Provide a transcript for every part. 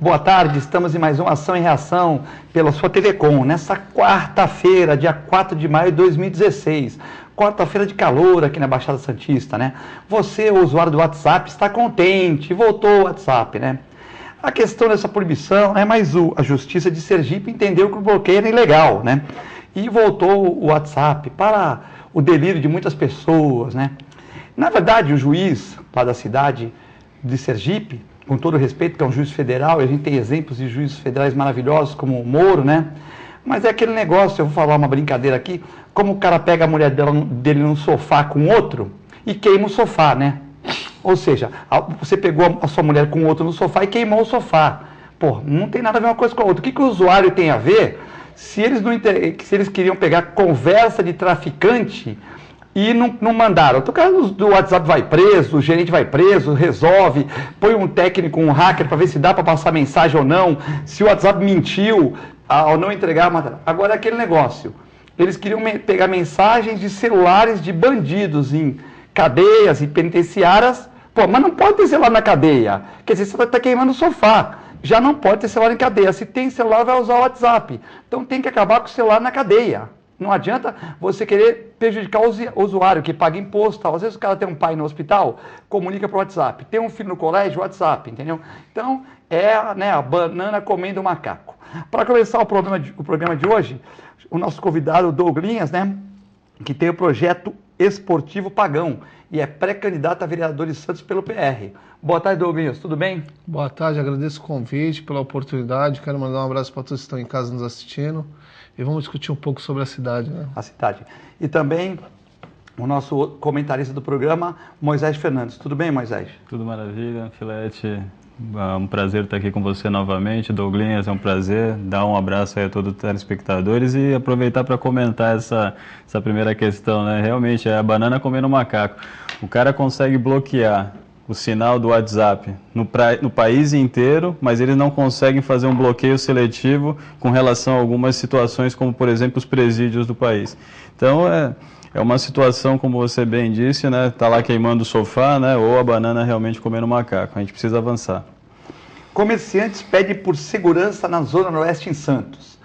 Boa tarde, estamos em mais uma ação e reação pela sua TV Com, nessa quarta-feira, dia 4 de maio de 2016. Quarta-feira de calor aqui na Baixada Santista, né? Você, o usuário do WhatsApp, está contente, voltou o WhatsApp, né? A questão dessa proibição, né? Mas a Justiça de Sergipe entendeu que o bloqueio era ilegal, né? E voltou o WhatsApp para o delírio de muitas pessoas, né? Na verdade, o juiz lá da cidade de Sergipe, com todo respeito, que é um juiz federal, e a gente tem exemplos de juízes federais maravilhosos, como o Moro, né? Mas é aquele negócio, eu vou falar uma brincadeira aqui, como o cara pega a mulher dele num sofá com outro e queima o sofá, né? Ou seja, você pegou a sua mulher com outro no sofá e queimou o sofá. Pô, não tem nada a ver uma coisa com a outra. O que o usuário tem a ver se eles queriam pegar conversa de traficante e não mandaram? O cara do WhatsApp vai preso, o gerente vai preso, resolve, põe um técnico, um hacker para ver se dá para passar mensagem ou não, se o WhatsApp mentiu ao não entregar a matéria. Agora é aquele negócio, eles queriam pegar mensagens de celulares de bandidos em cadeias e penitenciárias. Pô, mas não pode ter celular na cadeia, quer dizer, você vai estar queimando o sofá. Já não pode ter celular em cadeia, se tem celular vai usar o WhatsApp, então tem que acabar com o celular na cadeia. Não adianta você querer prejudicar o usuário que paga imposto, tal. Às vezes o cara tem um pai no hospital, comunica por WhatsApp. Tem um filho no colégio, WhatsApp, entendeu? Então, né, a banana comendo o macaco. Para começar o programa de hoje, o nosso convidado, o Douglinhas, né, que tem o projeto Esportivo Pagão e é pré-candidato a vereador de Santos pelo PR. Boa tarde, Douglinhas, tudo bem? Boa tarde, agradeço o convite, pela oportunidade. Quero mandar um abraço para todos que estão em casa nos assistindo. E vamos discutir um pouco sobre a cidade, né? A cidade. E também o nosso comentarista do programa, Moisés Fernandes. Tudo bem, Moisés? Tudo maravilha, Filete. É um prazer estar aqui com você novamente. Douglinhas, é um prazer. Dar um abraço aí a todos os telespectadores e aproveitar para comentar essa primeira questão, né? Realmente, é a banana comendo o macaco. O cara consegue bloquear o sinal do WhatsApp no país inteiro, mas eles não conseguem fazer um bloqueio seletivo com relação a algumas situações, como, por exemplo, os presídios do país. Então, é uma situação, como você bem disse, né? Tá lá queimando o sofá, né? Ou a banana realmente comendo o macaco. A gente precisa avançar. Comerciantes pedem por segurança na Zona Noroeste em Santos.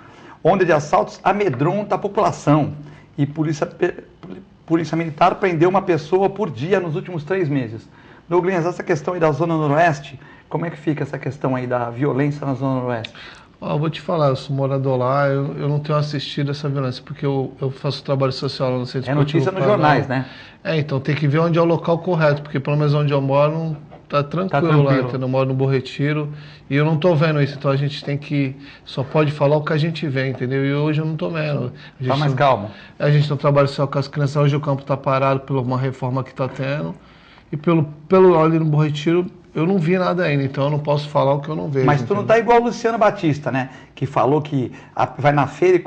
Onda de assaltos amedronta a população. E polícia militar prendeu uma pessoa por dia nos últimos 3 meses. Douglas, essa questão aí da Zona Noroeste, como é que fica essa questão aí da violência na Zona Noroeste? Eu vou te falar, eu sou morador lá, eu não tenho assistido essa violência, porque eu faço trabalho social lá no centro esportivo. É notícia nos jornais, né? Então tem que ver onde é o local correto, porque pelo menos onde eu moro não tá tranquilo lá, entendeu? Eu moro no Bom Retiro e eu não tô vendo isso, então a gente só pode falar o que a gente vê, entendeu? E hoje eu não tô vendo. Tá mais calmo. A gente não trabalha só com as crianças, hoje o campo tá parado por uma reforma que tá tendo. E pelo ali no Bom Retiro, eu não vi nada ainda, então eu não posso falar o que eu não vejo. Mas tu não tá igual o Luciano Batista, né? Que falou que vai na feira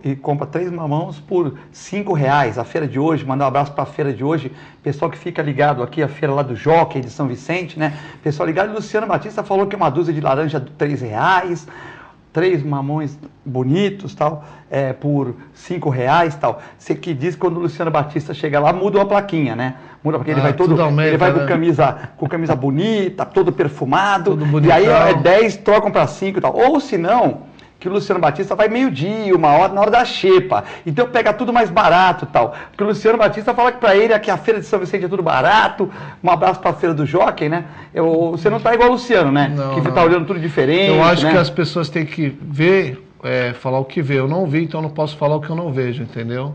e compra 3 mamãos por R$5. A feira de hoje, mandar um abraço para a feira de hoje. Pessoal que fica ligado aqui, a feira lá do Jockey de São Vicente, né? Pessoal ligado, o Luciano Batista falou que uma dúzia de laranja R$3. 3 mamões bonitos, tal, por R$5, tal. Você que diz que quando o Luciano Batista chega lá, muda uma plaquinha, né? Muda porque ele vai aumenta, ele vai né? com camisa bonita, todo perfumado, todo bonitão. E aí 10 trocam para 5 e tal. Ou se não, que o Luciano Batista vai meio-dia, 1 hora, na hora da xepa. Então pega tudo mais barato e tal. Porque o Luciano Batista fala que para ele aqui a feira de São Vicente é tudo barato. Um abraço para a feira do Jockey, né? Você não tá igual o Luciano, né? Que tá olhando tudo diferente. Eu acho, né? que as pessoas têm que ver, falar o que vê. Eu não vi, então eu não posso falar o que eu não vejo, entendeu?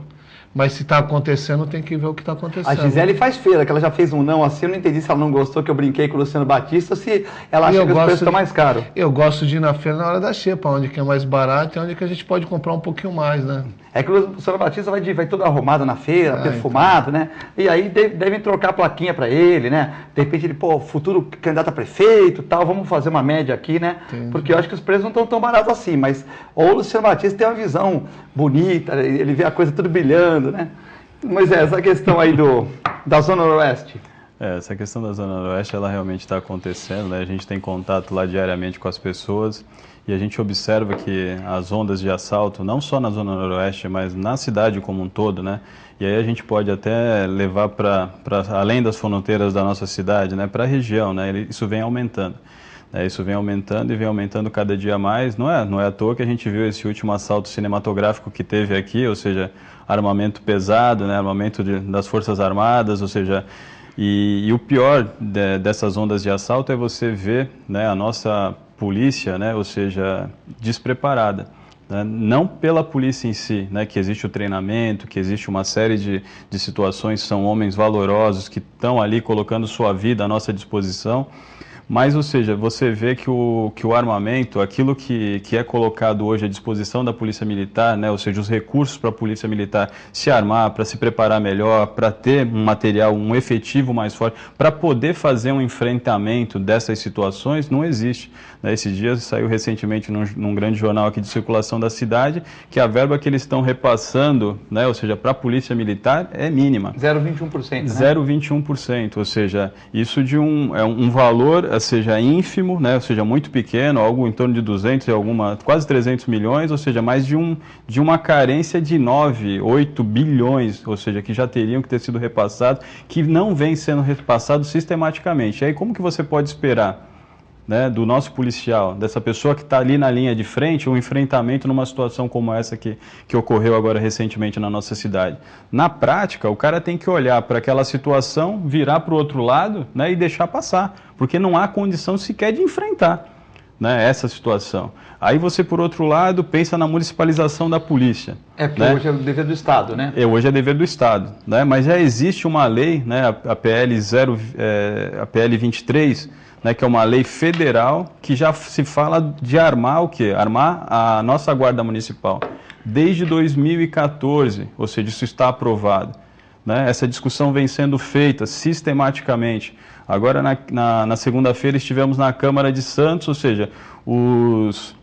Mas se está acontecendo, tem que ver o que está acontecendo. A Gisele faz feira, que ela já fez um não assim, eu não entendi se ela não gostou que eu brinquei com o Luciano Batista, se ela acha que os preços estão mais caros. Eu gosto de ir na feira na hora da xepa, onde que é mais barato e onde que a gente pode comprar um pouquinho mais, né? É que o Luciano Batista vai todo arrumado na feira, perfumado, então, né? E aí devem trocar a plaquinha para ele, né? De repente ele, futuro candidato a prefeito, tal, vamos fazer uma média aqui, né? Entendi. Porque eu acho que os preços não estão tão baratos assim, mas o Luciano Batista tem uma visão bonita, ele vê a coisa tudo brilhando, né? Mas essa questão aí da Zona Noroeste. Essa questão da Zona Noroeste, ela realmente está acontecendo, né? A gente tem contato lá diariamente com as pessoas e a gente observa que as ondas de assalto, não só na Zona Noroeste, mas na cidade como um todo, né? E aí a gente pode até levar para além das fronteiras da nossa cidade, né? Para a região, né? Isso vem aumentando. Isso vem aumentando e vem aumentando cada dia mais. Não é à toa que a gente viu esse último assalto cinematográfico que teve aqui, ou seja, armamento pesado, né, armamento das Forças Armadas, ou seja, e o pior dessas ondas de assalto é você ver, né, a nossa polícia, né, ou seja, despreparada. Não pela polícia em si, né, que existe o treinamento, que existe uma série de situações, são homens valorosos que estão ali colocando sua vida à nossa disposição, mas, ou seja, você vê que o armamento, aquilo que é colocado hoje à disposição da Polícia Militar, né, ou seja, os recursos para a Polícia Militar se armar, para se preparar melhor, para ter um material, um efetivo mais forte, para poder fazer um enfrentamento dessas situações, não existe. Esses dias saiu recentemente num grande jornal aqui de circulação da cidade que a verba que eles estão repassando, né, ou seja, para a Polícia Militar é mínima. 0,21%, né? 0,21%, ou seja, isso é um valor, ou seja, ínfimo, né, ou seja, muito pequeno, algo em torno de 200 e quase 300 milhões, ou seja, mais de uma carência de 9, 8 bilhões, ou seja, que já teriam que ter sido repassados, que não vem sendo repassados sistematicamente. E aí como que você pode esperar, né, do nosso policial, dessa pessoa que está ali na linha de frente, um enfrentamento numa situação como essa que ocorreu agora recentemente na nossa cidade? Na prática, o cara tem que olhar para aquela situação, virar para o outro lado, né, e deixar passar, porque não há condição sequer de enfrentar, né, essa situação. Aí você, por outro lado, pensa na municipalização da polícia. Porque né? Hoje é o dever do Estado, né? Hoje é dever do Estado, né? Mas já existe uma lei, né, a PL 23, né, que é uma lei federal que já se fala de armar o quê? Armar a nossa Guarda Municipal. Desde 2014, ou seja, isso está aprovado. Né? Essa discussão vem sendo feita sistematicamente. Agora, na segunda-feira, estivemos na Câmara de Santos, ou seja, os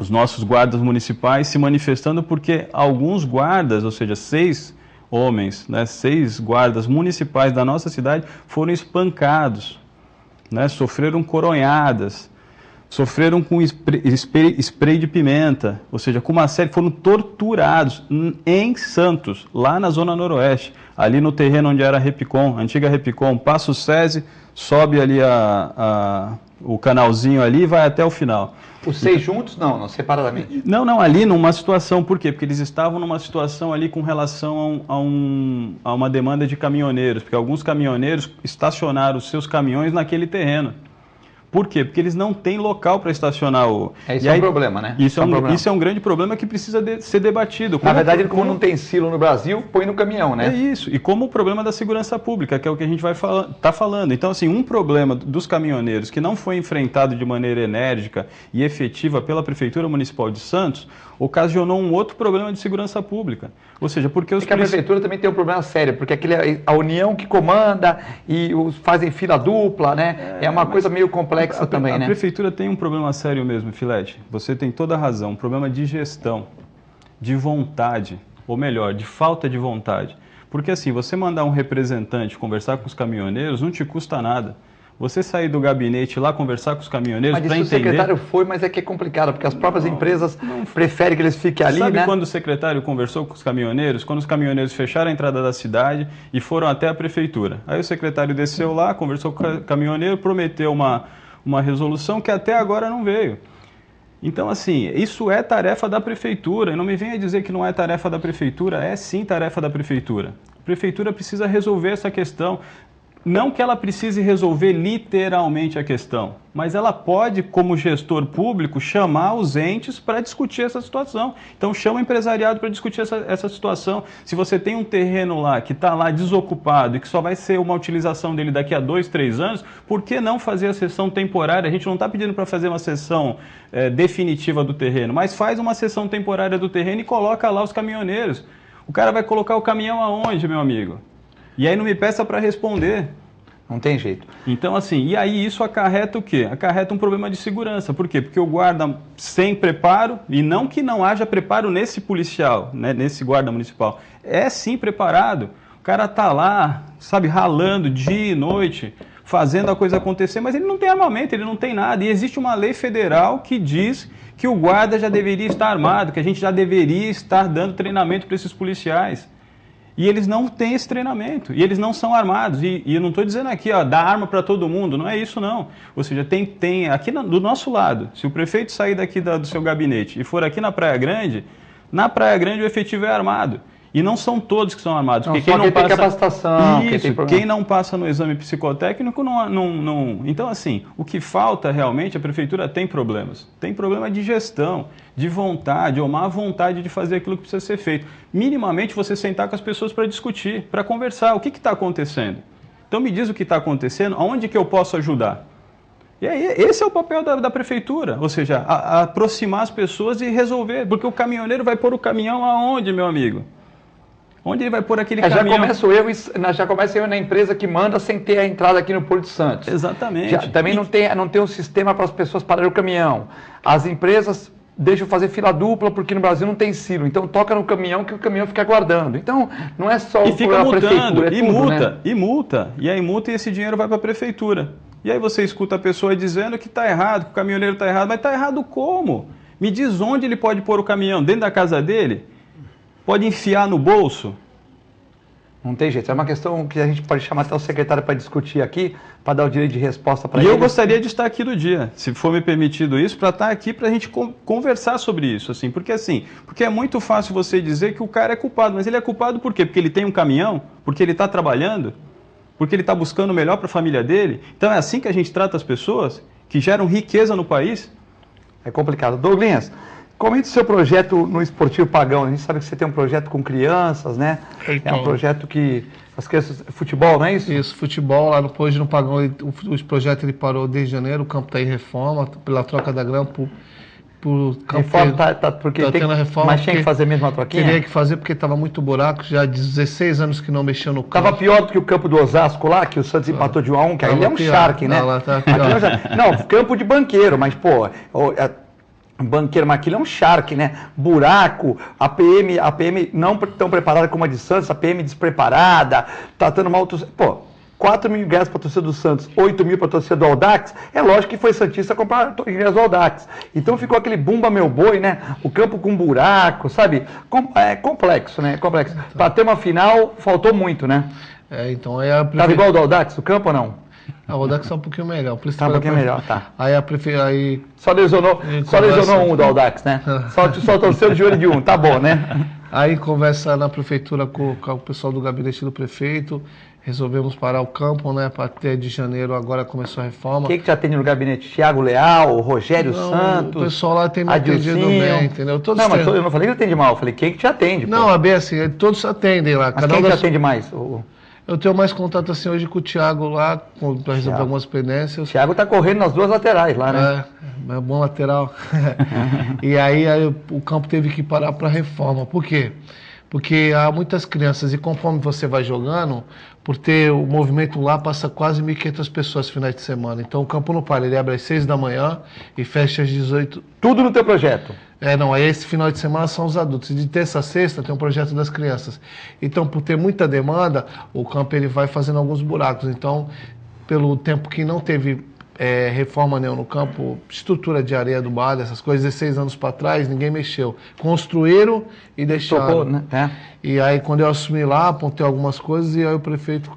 nossos guardas municipais se manifestando porque alguns guardas, ou seja, 6 homens, né, 6 guardas municipais da nossa cidade foram espancados, né, sofreram coronhadas, sofreram com spray de pimenta, ou seja, com uma série, foram torturados em Santos, lá na Zona Noroeste, ali no terreno onde era a Repicom, a antiga Repicom, passa o SESI, sobe ali o canalzinho ali e vai até o final. Os 6 juntos? Não, separadamente. Não, ali numa situação, por quê? Porque eles estavam numa situação ali com relação a uma demanda de caminhoneiros, porque alguns caminhoneiros estacionaram os seus caminhões naquele terreno. Por quê? Porque eles não têm local para estacionar o... Isso é um problema, né? Isso é um grande problema que precisa ser debatido. Na verdade, como não tem silo no Brasil, põe no caminhão, né? É isso. E como o problema da segurança pública, que é o que a gente vai tá falando. Então, assim, um problema dos caminhoneiros que não foi enfrentado de maneira enérgica e efetiva pela Prefeitura Municipal de Santos, ocasionou um outro problema de segurança pública. Ou seja, porque os... a Prefeitura também tem um problema sério, porque a União que comanda e fazem fila dupla, né? É uma coisa meio complexa também, né? A Prefeitura tem um problema sério mesmo, Filete. Você tem toda a razão. Um problema de gestão, de vontade, ou melhor, de falta de vontade. Porque assim, você mandar um representante conversar com os caminhoneiros não te custa nada. Você sair do gabinete lá conversar com os caminhoneiros para entender... Mas o secretário foi, mas é que é complicado, porque as próprias empresas preferem que eles fiquem ali, Sabe, né? Quando o secretário conversou com os caminhoneiros? Quando os caminhoneiros fecharam a entrada da cidade e foram até a prefeitura. Aí o secretário desceu lá, conversou com o caminhoneiro, prometeu uma resolução que até agora não veio. Então, assim, isso é tarefa da prefeitura. E não me venha dizer que não é tarefa da prefeitura. É sim tarefa da prefeitura. A prefeitura precisa resolver essa questão. Não que ela precise resolver literalmente a questão, mas ela pode, como gestor público, chamar os entes para discutir essa situação. Então chama o empresariado para discutir essa situação. Se você tem um terreno lá que está lá desocupado e que só vai ser uma utilização dele daqui a 2, 3 anos, por que não fazer a cessão temporária? A gente não está pedindo para fazer uma cessão definitiva do terreno, mas faz uma cessão temporária do terreno e coloca lá os caminhoneiros. O cara vai colocar o caminhão aonde, meu amigo? E aí não me peça para responder. Não tem jeito. Então, assim, e aí isso acarreta o quê? Acarreta um problema de segurança. Por quê? Porque o guarda sem preparo, e não que não haja preparo nesse policial, né, nesse guarda municipal, é sim preparado. O cara tá lá, sabe, ralando dia e noite, fazendo a coisa acontecer, mas ele não tem armamento, ele não tem nada. E existe uma lei federal que diz que o guarda já deveria estar armado, que a gente já deveria estar dando treinamento para esses policiais. E eles não têm esse treinamento, e eles não são armados. E eu não estou dizendo aqui, ó, dar arma para todo mundo, não é isso não. Ou seja, tem aqui do nosso lado, se o prefeito sair daqui do seu gabinete e for aqui na Praia Grande o efetivo é armado. E não são todos que são armados. Não, porque quem não tem passa capacitação, isso, quem não passa no exame psicotécnico não. Então, assim, o que falta realmente, a prefeitura tem problemas. Tem problema de gestão, de vontade, ou má vontade de fazer aquilo que precisa ser feito. Minimamente você sentar com as pessoas para discutir, para conversar. O que está acontecendo? Então me diz o que está acontecendo, aonde que eu posso ajudar? E aí, esse é o papel da prefeitura, ou seja, aproximar as pessoas e resolver. Porque o caminhoneiro vai pôr o caminhão aonde, meu amigo? Onde ele vai pôr aquele caminhão? Já começa o erro na empresa que manda sem ter a entrada aqui no Porto de Santos. Exatamente. Também não tem um sistema para as pessoas pararem o caminhão. As empresas deixam fazer fila dupla porque no Brasil não tem silo. Então toca no caminhão que o caminhão fica aguardando. Então não é só a prefeitura, é tudo, né? E multa. E aí multa e esse dinheiro vai para a prefeitura. E aí você escuta a pessoa dizendo que está errado, que o caminhoneiro está errado. Mas está errado como? Me diz onde ele pode pôr o caminhão? Dentro da casa dele? Pode enfiar no bolso? Não tem jeito. É uma questão que a gente pode chamar até o secretário para discutir aqui, para dar o direito de resposta para ele. E eu gostaria de estar aqui no dia, se for me permitido isso, para estar aqui para a gente conversar sobre isso. Porque é muito fácil você dizer que o cara é culpado, mas ele é culpado por quê? Porque ele tem um caminhão? Porque ele está trabalhando? Porque ele está buscando o melhor para a família dele? Então é assim que a gente trata as pessoas que geram riqueza no país? É complicado. Douglinhas, comente o seu projeto no Esportivo Pagão. A gente sabe que você tem um projeto com crianças, né? Então, é um projeto que as crianças... Futebol, não é isso? Isso, futebol. Lá depois no Pagão, o projeto ele parou desde janeiro, o campo está em reforma, pela troca da grama, por campo reforma, porque tendo a reforma, mas tinha que fazer mesmo a troquinha? Teria que fazer porque estava muito buraco, já há 16 anos que não mexeu no campo. Estava pior do que o campo do Osasco lá, que o Santos empatou de 1-1, que aí é um charque, né? Não, campo de banqueiro, mas pô... Banqueiro, mas aquilo é um charque, né? Buraco, a PM não tão preparada como a de Santos, a PM despreparada, tratando mal... Pô, 4 mil ingressos para a torcida do Santos, 8 mil para a torcida do Audax, é lógico que foi santista comprar ingressos do Audax. Então ficou aquele bumba meu boi, né? O campo com buraco, sabe? É complexo, né? Complexo. Então, para ter uma final, faltou muito, né? Então Tava igual ao do Audax, o campo ou não? O Audax é um pouquinho melhor. Tá um pouquinho melhor, tá. Aí só lesionou um do Audax, né? Só torceu de olho de um, tá bom, né? Aí conversa na prefeitura com o pessoal do gabinete do prefeito, resolvemos parar o campo, né? Para até de janeiro agora começou a reforma. Quem que te atende no gabinete? Thiago Leal, Rogério Santos? O pessoal lá tem me atendido bem, entendeu? Todos mas eu não falei que atende mal, eu falei quem que te atende. Não, é bem assim, todos atendem lá. Mas quem te atende mais? Eu tenho mais contato assim hoje com o Thiago lá, para resolver algumas pendências. O Thiago tá correndo nas duas laterais lá, né? É bom lateral. E aí o campo teve que parar para reforma. Por quê? Porque há muitas crianças e conforme você vai jogando, por ter o movimento lá, passa quase 1.500 pessoas finais de semana. Então o campo não para, ele abre às 6 da manhã e fecha às 18. Tudo no teu projeto? Aí esse final de semana são os adultos. E de terça a sexta tem um projeto das crianças. Então, por ter muita demanda, o campo ele vai fazendo alguns buracos. Então, pelo tempo que não teve reforma nenhuma no campo, estrutura de areia do bar, essas coisas, 16 anos para trás, ninguém mexeu. Construíram e deixaram. Tocou, né? E aí, quando eu assumi lá, apontei algumas coisas e aí o prefeito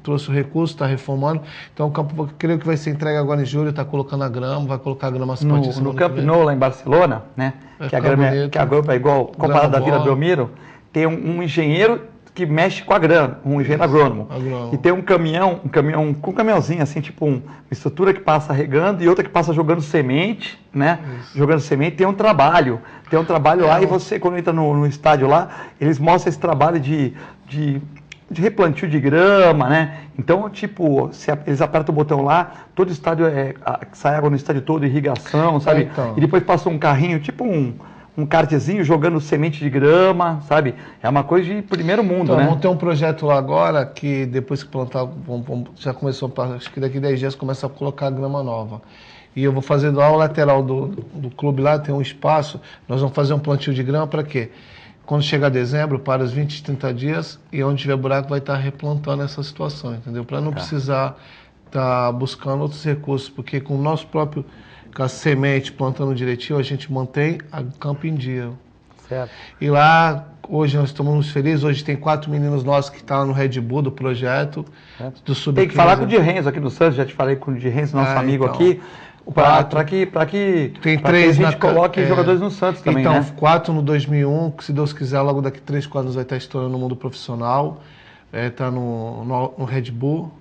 trouxe o recurso, está reformando. Então o campo, creio que vai ser entregue agora em julho, está colocando a grama, vai colocar a grama no Camp Nou, lá em Barcelona, né? Que a grama é igual, comparado à Vila Belmiro, tem um engenheiro que mexe com a grama, um engenheiro agrônomo. E tem um caminhãozinho assim, tipo uma estrutura que passa regando e outra que passa jogando semente, né? Isso. Jogando semente, tem um trabalho lá e você, quando entra no estádio lá, eles mostram esse trabalho de replantio de grama, né? Então, tipo, eles apertam o botão lá, todo estádio sai água no estádio todo, irrigação, sabe? E depois passa um carrinho, tipo um kartzinho jogando semente de grama, sabe? É uma coisa de primeiro mundo, né? Vamos ter um projeto lá agora que depois que plantar, já começou, acho que daqui 10 dias começa a colocar grama nova. E eu vou fazer lá o lateral do clube lá, tem um espaço, nós vamos fazer um plantio de grama para quê? Quando chegar dezembro, para os 20, 30 dias, e onde tiver buraco vai estar replantando essa situação, entendeu? Para não precisar estar buscando outros recursos, porque com o nosso próprio, com a semente plantando direitinho, a gente mantém o campo em dia. Certo. E lá, hoje nós estamos muito felizes, hoje tem 4 meninos nossos que estão lá no Red Bull do projeto, do Sub-15. Tem que falar com o Di Renzo aqui no Santos, já te falei com o Di Renzo, nosso amigo então, aqui, para que a gente coloque jogadores no Santos também, então, né? 4 no 2001, que se Deus quiser, logo daqui 3, 4 anos vai estar estourando no mundo profissional, tá no Red Bull,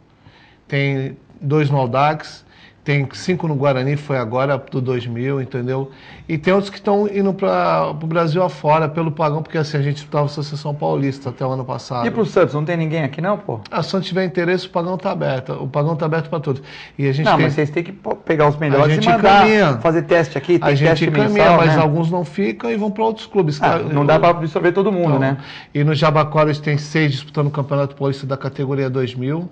tem 2 no Audax, tem 5 no Guarani, foi agora, do 2000, entendeu? E tem outros que estão indo para o Brasil afora, pelo Pagão, porque assim, a gente estava na Associação Paulista até o ano passado. E para o Santos, não tem ninguém aqui não, pô? Se não tiver interesse, o Pagão está aberto. O Pagão está aberto para todos. E a gente mas vocês têm que pegar os melhores e mandar fazer teste aqui, tem teste mensal, mas né? alguns não ficam e vão para outros clubes. Não dá para absorver todo mundo, então, né? E no Jabaquara eles têm 6 disputando o Campeonato Paulista da categoria 2000.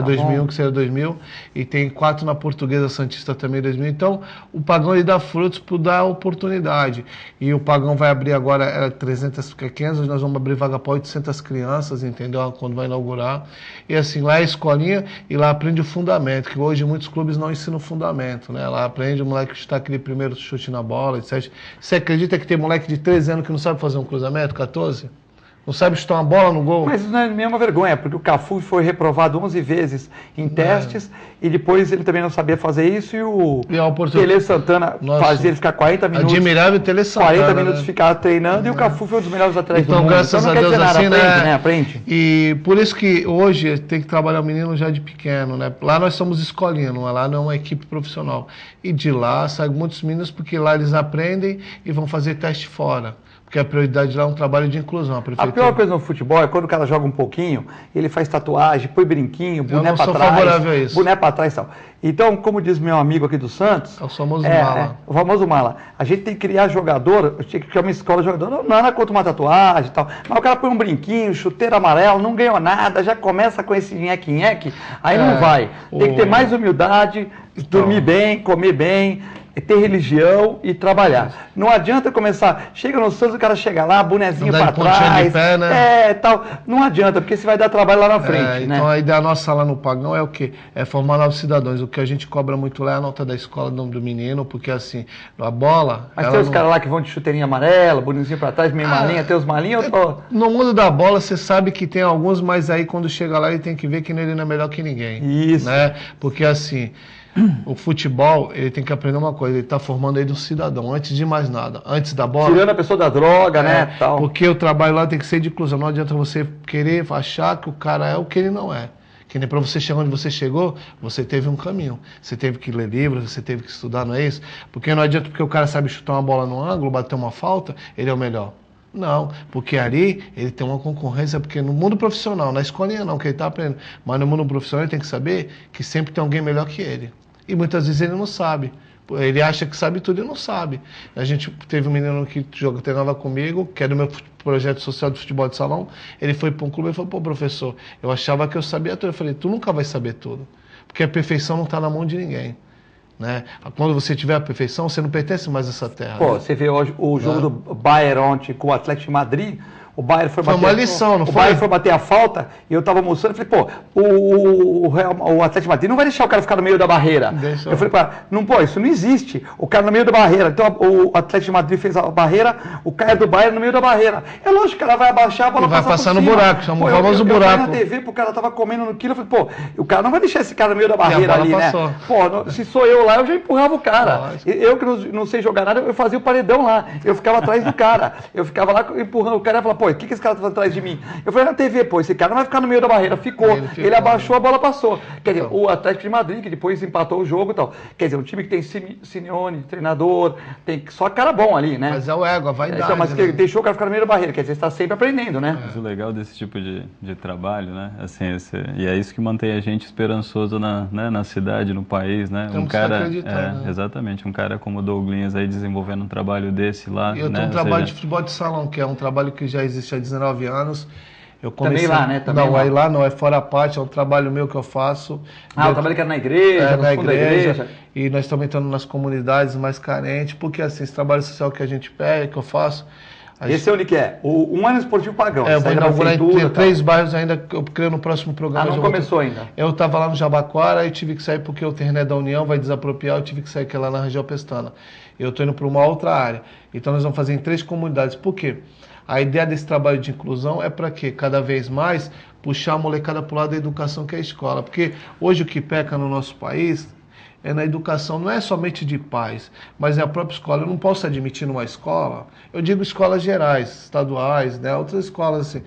2001, que seria 2000, e tem 4 na Portuguesa Santista também 2000. Então, o Pagão ele dá frutos por dar oportunidade. E o Pagão vai abrir agora 300 500, nós vamos abrir vaga para 800 crianças, entendeu? Quando vai inaugurar. E assim, lá é escolinha e lá aprende o fundamento, que hoje muitos clubes não ensinam o fundamento, né? Lá aprende o moleque que está aquele primeiro chute na bola, etc. Você acredita que tem moleque de 13 anos que não sabe fazer um cruzamento, 14? Não sabe chutar uma bola no gol? Mas isso não é nenhuma vergonha, porque o Cafu foi reprovado 11 vezes em testes e depois ele também não sabia fazer isso e o Tele Santana fazia ele ficar 40 minutos. Admirável Tele Santana. 40 minutos ficar treinando e o Cafu foi um dos melhores atletas do mundo. Graças a Deus assim, né? Aprende. E por isso que hoje tem que trabalhar o menino já de pequeno, né? Lá nós somos escolinha, lá não é uma equipe profissional. E de lá saem muitos meninos porque lá eles aprendem e vão fazer teste fora. Porque a prioridade lá é um trabalho de inclusão. A pior coisa no futebol é quando o cara joga um pouquinho, ele faz tatuagem, põe brinquinho, boné para trás, boné para trás e tal. Então, como diz meu amigo aqui do Santos... É o famoso mala. O famoso mala. A gente tem que criar jogador, tinha que criar uma escola de jogador, não é contra uma tatuagem e tal, mas o cara põe um brinquinho, chuteiro amarelo, não ganhou nada, já começa com esse nheque-nheque, aí não vai. Tem que ter mais humildade, dormir bem, comer bem... ter religião e trabalhar. Não adianta começar, chega no Santos, o cara chega lá, bonezinho para trás, de pé, né? Tal. Não adianta, porque você vai dar trabalho lá na frente, né? Então a ideia nossa lá no Pagão é o quê? É formar novos cidadãos. O que a gente cobra muito lá é a nota da escola do menino, porque assim, a bola... Mas tem os caras lá que vão de chuteirinha amarela, bonezinho para trás, meio malinha, tem os malinhos... No mundo da bola, você sabe que tem alguns, mas aí quando chega lá, ele tem que ver que ele não é melhor que ninguém. Isso. Né? Porque assim... O futebol, ele tem que aprender uma coisa, ele está formando ele um cidadão, antes de mais nada, antes da bola... Tirando a pessoa da droga, né? Tal. Porque o trabalho lá tem que ser de inclusão, não adianta você querer achar que o cara é o que ele não é. Que nem para você chegar onde você chegou, você teve um caminho. Você teve que ler livros, você teve que estudar, não é isso? Porque não adianta porque o cara sabe chutar uma bola no ângulo, bater uma falta, ele é o melhor. Não, porque ali ele tem uma concorrência, porque no mundo profissional, na escolinha não, que ele está aprendendo, mas no mundo profissional ele tem que saber que sempre tem alguém melhor que ele. E muitas vezes ele não sabe. Ele acha que sabe tudo e não sabe. A gente teve um menino que treinava comigo, que é do meu projeto social de futebol de salão. Ele foi para um clube e falou, pô, professor, eu achava que eu sabia tudo. Eu falei, tu nunca vai saber tudo. Porque a perfeição não está na mão de ninguém. Né? Quando você tiver a perfeição, você não pertence mais a essa terra. Pô, né? Você vê hoje o jogo do Bayern ontem com o Atlético de Madrid. O Bayern foi bater, uma lição, não foi? O Bayern foi bater a falta e eu estava almoçando e falei, pô, o Atlético de Madrid não vai deixar o cara ficar no meio da barreira. Eu falei, não, pô, isso não existe. O cara no meio da barreira. Então o Atlético de Madrid fez a barreira, o cara do Bayern no meio da barreira. É lógico que o cara vai abaixar, a bola vai passar no buraco, chama o famoso buraco. Eu na TV, o cara tava comendo no quilo, eu falei, pô, o cara não vai deixar esse cara no meio da barreira ali, passou. Né? Pô, se sou eu lá, eu já empurrava o cara. Eu que não sei jogar nada, eu fazia o paredão lá. Eu ficava atrás do cara. Eu ficava lá empurrando o cara e falava, pô, o que esse cara tá atrás de mim? Eu falei na TV, pô, esse cara não vai ficar no meio da barreira. Ficou. Ele abaixou, a bola passou. Quer dizer, o Atlético de Madrid, que depois empatou o jogo e tal. Quer dizer, um time que tem Simeone, treinador, tem só cara bom ali, né? Mas é o ego, a vaidade. Mas que deixou o cara ficar no meio da barreira. Quer dizer, você está sempre aprendendo, né? Mas o legal desse tipo de trabalho, né? Assim, e é isso que mantém a gente esperançoso na cidade, no país, né? Temos que acreditar, né? Exatamente. Um cara como o Douglinhas aí desenvolvendo um trabalho desse lá. Eu tenho um trabalho de futebol de salão, que é um trabalho que já existe há 19 anos. Eu comecei... Também lá, né? Também não, aí lá não, é fora a parte, é um trabalho meu que eu faço. O trabalho que era na igreja, na igreja. E nós estamos entrando nas comunidades mais carentes, porque assim, esse trabalho social que a gente pega, que eu faço... Esse é onde que é? O ano esportivo Pagão. Eu vou inaugurar em 3 bairros ainda, eu creio no próximo programa. Não começou ainda? Eu estava lá no Jabaquara e tive que sair porque o terreno é da União, vai desapropriar, eu tive que sair aqui lá na região Pestana. Eu estou indo para uma outra área. Então nós vamos fazer em 3 comunidades. Por quê? A ideia desse trabalho de inclusão é para quê? Cada vez mais puxar a molecada para o lado da educação, que é a escola. Porque hoje o que peca no nosso país é na educação, não é somente de pais, mas é a própria escola. Eu não posso admitir numa escola, eu digo escolas gerais, estaduais, né? Outras escolas assim,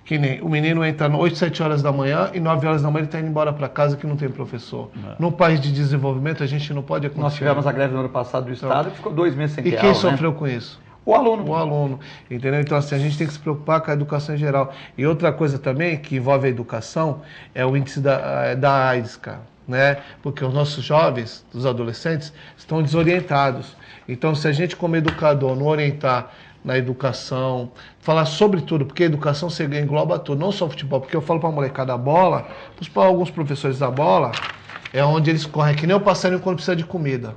que nem o menino entra 8, 7 horas da manhã e 9 horas da manhã ele está indo embora para casa que não tem professor. Num país de desenvolvimento a gente não pode acontecer. Nós tivemos a greve no ano passado do Estado que ficou 2 meses sem ter aula. E quem aula, sofreu com isso? O aluno. O aluno, entendeu? Então, assim, a gente tem que se preocupar com a educação em geral. E outra coisa também que envolve a educação é o índice da AIDS, cara, né? Porque os nossos jovens, os adolescentes, estão desorientados. Então, se a gente como educador não orientar na educação, falar sobre tudo, porque a educação engloba tudo, não só futebol, porque eu falo para a molecada, a bola, para alguns professores da bola, é onde eles correm, que nem o passarinho quando precisa de comida.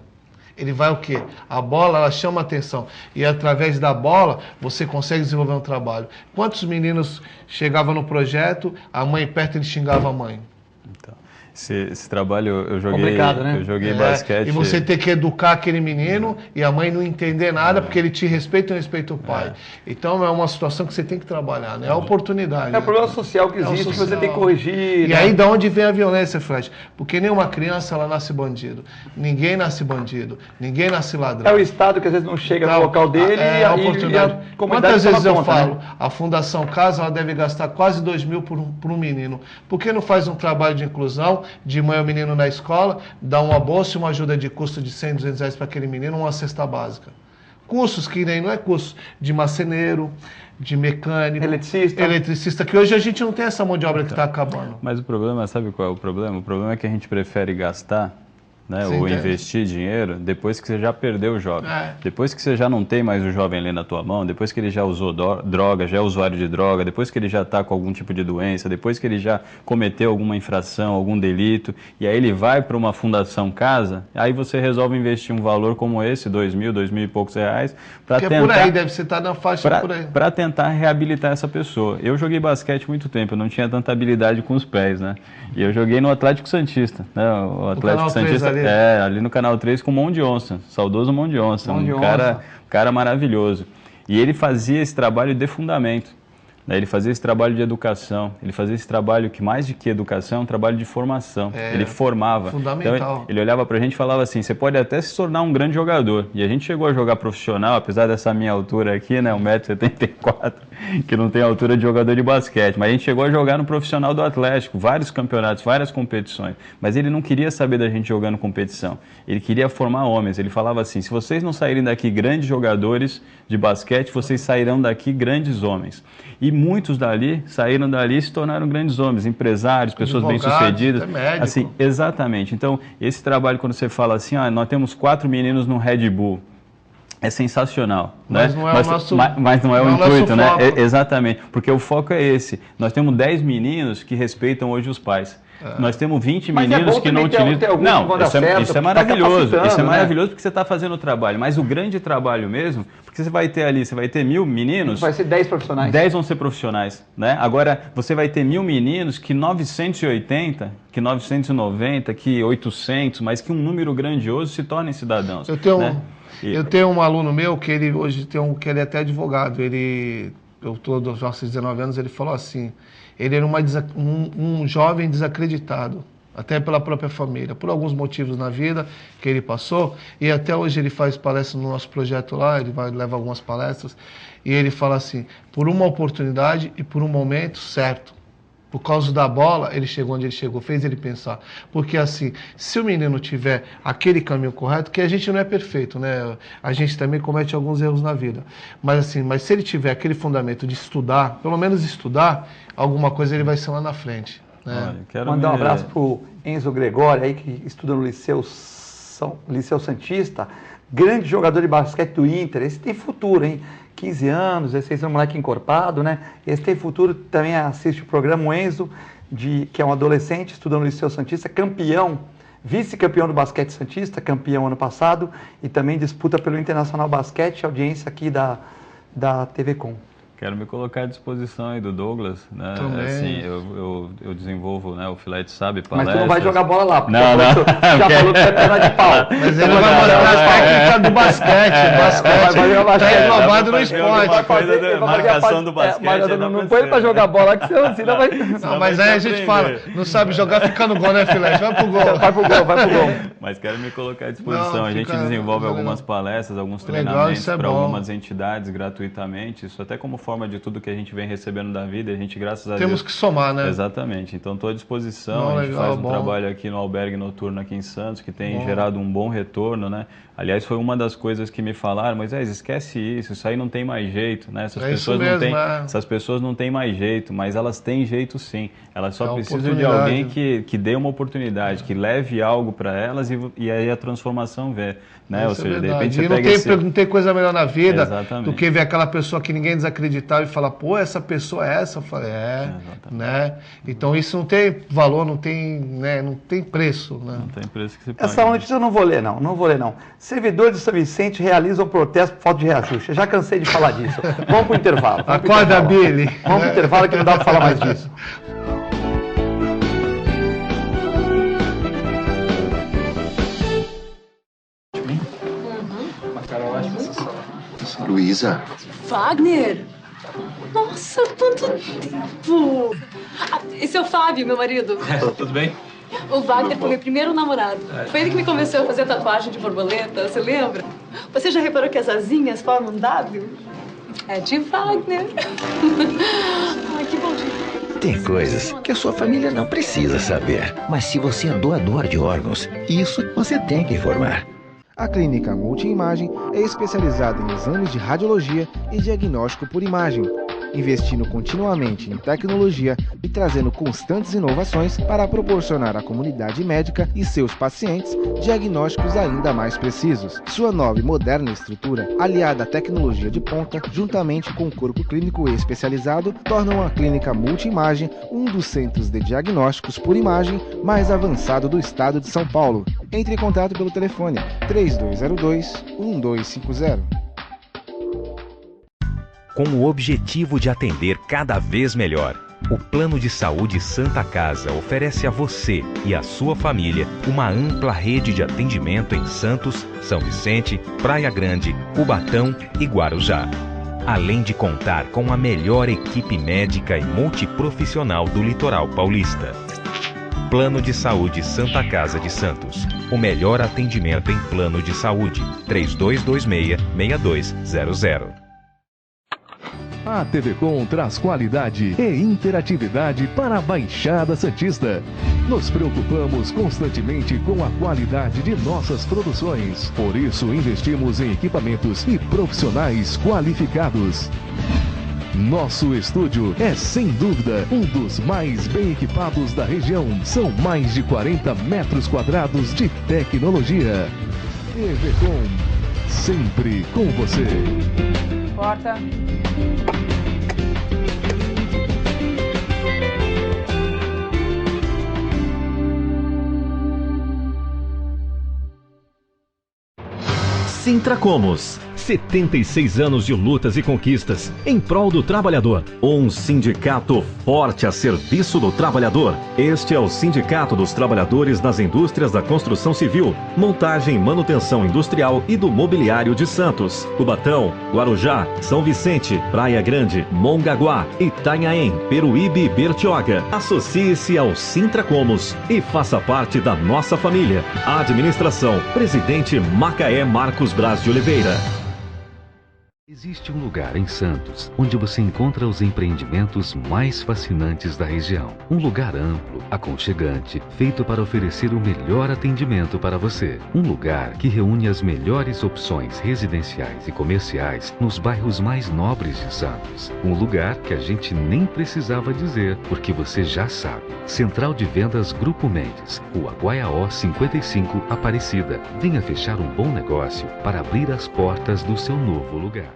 Ele vai o quê? A bola, ela chama a atenção. E através da bola, você consegue desenvolver um trabalho. Quantos meninos chegavam no projeto, a mãe perto, ele xingava a mãe? Então, esse trabalho eu joguei, complicado, né? Eu joguei basquete. E você ter que educar aquele menino e a mãe não entender nada porque ele te respeita e não respeita o pai. Então é uma situação que você tem que trabalhar, né? É a oportunidade. É o problema social que existe, que você tem que corrigir. E né? aí da onde vem a violência, Fred? Porque nenhuma criança ela nasce bandido. Ninguém nasce bandido. Ninguém nasce ladrão. É o Estado que às vezes não chega no local dele e a oportunidade. Quantas vezes eu falo, né? A Fundação Casa ela deve gastar quase 2 mil por um menino. Por que não faz um trabalho de inclusão? De manhã o menino na escola, dá uma bolsa e uma ajuda de custo de 100, 200 reais para aquele menino, uma cesta básica. Cursos que nem não é curso de marceneiro, de mecânico, eletricista, que hoje a gente não tem essa mão de obra que está acabando. Mas o problema, sabe qual é o problema? O problema é que a gente prefere gastar, né, ou investir dinheiro depois que você já perdeu o jovem. Depois que você já não tem mais o jovem ali na tua mão, depois que ele já usou droga, já é usuário de droga, depois que ele já está com algum tipo de doença, depois que ele já cometeu alguma infração, algum delito, e aí ele vai para uma fundação casa, aí você resolve investir um valor como esse, 2 mil e poucos reais, para tentar... por aí, deve estar na faixa por aí. Para tentar reabilitar essa pessoa. Eu joguei basquete muito tempo, eu não tinha tanta habilidade com os pés, né? E eu joguei no Atlético Santista, né? O Atlético Santista... ali no Canal 3 com o Mão de Onça, saudoso Mão de Onça, cara maravilhoso. E ele fazia esse trabalho de fundamento, né? Ele fazia esse trabalho de educação, ele fazia esse trabalho que mais de que educação é um trabalho de formação. Ele formava. Fundamental. Então, ele olhava pra gente e falava assim, você pode até se tornar um grande jogador. E a gente chegou a jogar profissional, apesar dessa minha altura aqui, né, 1,74 m, que não tem altura de jogador de basquete, mas a gente chegou a jogar no profissional do Atlético, vários campeonatos, várias competições, mas ele não queria saber da gente jogando competição, ele queria formar homens. Ele falava assim, se vocês não saírem daqui grandes jogadores de basquete, vocês sairão daqui grandes homens. E muitos dali saíram dali e se tornaram grandes homens, empresários, pessoas bem-sucedidas. Assim, exatamente. Então, esse trabalho, quando você fala assim, nós temos 4 meninos no Red Bull, é sensacional, mas né? Não é o nosso, mas não é o intuito, né? Foco. Exatamente, porque o foco é esse. Nós temos 10 meninos que respeitam hoje os pais. Nós temos 20 meninos que não utilizam... Não, isso é maravilhoso. Isso é maravilhoso porque você está fazendo o trabalho. Mas o grande trabalho mesmo, porque você vai ter ali, você vai ter 1000 meninos... Vai ser 10 profissionais. 10 vão ser profissionais, né? Agora, você vai ter 1000 meninos que 980, que 990, que 800, mas que um número grandioso se tornem cidadãos. Eu tenho um aluno meu que ele hoje que ele é até advogado. Eu estou aos nossos 19 anos, ele falou assim, ele era um jovem desacreditado, até pela própria família, por alguns motivos na vida que ele passou, e até hoje ele faz palestras no nosso projeto lá, ele leva algumas palestras, e ele fala assim, por uma oportunidade e por um momento certo, por causa da bola, ele chegou onde ele chegou, fez ele pensar. Porque assim, se o menino tiver aquele caminho correto, que a gente não é perfeito, né? A gente também comete alguns erros na vida. Mas se ele tiver aquele fundamento de estudar, pelo menos estudar, alguma coisa ele vai ser lá na frente. Né? Mandar um abraço pro Enzo Gregório, aí que estuda no Liceu Santista, grande jogador de basquete do Inter. Esse tem futuro, hein? 15 anos, 16 anos, moleque encorpado, né? Esse tem futuro, também assiste o programa, o Enzo, que é um adolescente, estuda no Liceu Santista, campeão, vice-campeão do basquete Santista, campeão ano passado, e também disputa pelo Internacional Basquete, audiência aqui da TV Com. Quero me colocar à disposição aí do Douglas, né? Assim, eu desenvolvo, né? O Filete sabe, palestras. Mas tu não vai jogar bola lá, porque não. Já falou que é perna de pau. Mas ele vai mostrar a técnica do basquete. Basquete tá englobado no esporte. Marcação do basquete. Não põe pra jogar bola, que senão vai... Não, mas aí a gente fala, não sabe jogar, fica no gol, né, Filete? Vai pro gol. Vai pro gol. Mas quero me colocar à disposição. A gente desenvolve algumas palestras, alguns treinamentos para algumas entidades gratuitamente. Isso até como forma de tudo que a gente vem recebendo da vida, a gente, graças a Deus... Temos que somar, né? Exatamente. Então, estou à disposição. A gente faz um trabalho aqui no albergue noturno aqui em Santos, que tem gerado um bom retorno, né? Aliás, foi uma das coisas que me falaram, Moisés, esquece isso aí não tem mais jeito, né? Essas pessoas não têm mais jeito, mas elas têm jeito sim. Elas só precisam de alguém que dê uma oportunidade, que leve algo para elas e aí a transformação vê, né? Ou seja, de repente você pega não tem coisa melhor na vida Exatamente. do que ver aquela pessoa que ninguém desacreditava e falar, pô, essa pessoa é essa? Eu falei, né? Então isso não tem valor, não tem, né? Não tem preço, né? Não tem preço que se pague. Essa notícia eu não vou ler, não. Servidores de São Vicente realizam protesto por falta de reajuste. Eu já cansei de falar disso. Vamos pro intervalo. Acorda, Billy. Vamos pro intervalo que não dá para falar mais disso. Luísa. Wagner? Nossa, quanto tempo! Esse é o Fábio, meu marido. Tudo bem? O Wagner foi meu primeiro namorado. Foi ele que me convenceu a fazer tatuagem de borboleta, você lembra? Você já reparou que as asinhas formam um W? É de Wagner. Ai, que bom dia. Tem coisas que a sua família não precisa saber. Mas se você é doador de órgãos, isso você tem que informar. A Clínica Multiimagem é especializada em exames de radiologia e diagnóstico por imagem, investindo continuamente em tecnologia e trazendo constantes inovações para proporcionar à comunidade médica e seus pacientes diagnósticos ainda mais precisos. Sua nova e moderna estrutura, aliada à tecnologia de ponta, juntamente com o corpo clínico especializado, tornam a Clínica Multiimagem um dos centros de diagnósticos por imagem mais avançado do estado de São Paulo. Entre em contato pelo telefone 3202-1250. Com o objetivo de atender cada vez melhor, o Plano de Saúde Santa Casa oferece a você e a sua família uma ampla rede de atendimento em Santos, São Vicente, Praia Grande, Cubatão e Guarujá. Além de contar com a melhor equipe médica e multiprofissional do litoral paulista. Plano de Saúde Santa Casa de Santos. O melhor atendimento em plano de saúde. 3226-6200. A TV Com traz qualidade e interatividade para a Baixada Santista. Nos preocupamos constantemente com a qualidade de nossas produções. Por isso, investimos em equipamentos e profissionais qualificados. Nosso estúdio é, sem dúvida, um dos mais bem equipados da região. São mais de 40 metros quadrados de tecnologia. TV Com, sempre com você. Porta. Sintracomos, 76 anos de lutas e conquistas em prol do trabalhador. Um sindicato forte a serviço do trabalhador. Este é o Sindicato dos Trabalhadores nas Indústrias da Construção Civil, Montagem e Manutenção Industrial e do Mobiliário de Santos, Cubatão, Guarujá, São Vicente, Praia Grande, Mongaguá, Itanhaém, Peruíbe e Bertioga. Associe-se ao Sintracomos e faça parte da nossa família. Administração, Presidente Macaé Marcos Braz de Oliveira. Existe um lugar em Santos onde você encontra os empreendimentos mais fascinantes da região. Um lugar amplo, aconchegante, feito para oferecer o melhor atendimento para você. Um lugar que reúne as melhores opções residenciais e comerciais nos bairros mais nobres de Santos. Um lugar que a gente nem precisava dizer, porque você já sabe. Central de Vendas Grupo Mendes, Rua Guaiaó 55, Aparecida. Venha fechar um bom negócio para abrir as portas do seu novo lugar.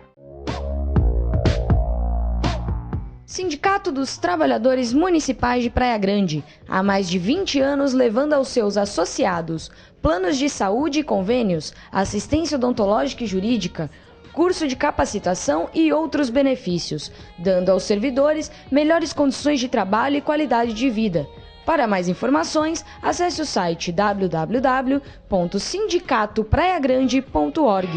Sindicato dos Trabalhadores Municipais de Praia Grande, há mais de 20 anos levando aos seus associados planos de saúde e convênios, assistência odontológica e jurídica, curso de capacitação e outros benefícios, dando aos servidores melhores condições de trabalho e qualidade de vida. Para mais informações, acesse o site www.sindicatopraiagrande.org.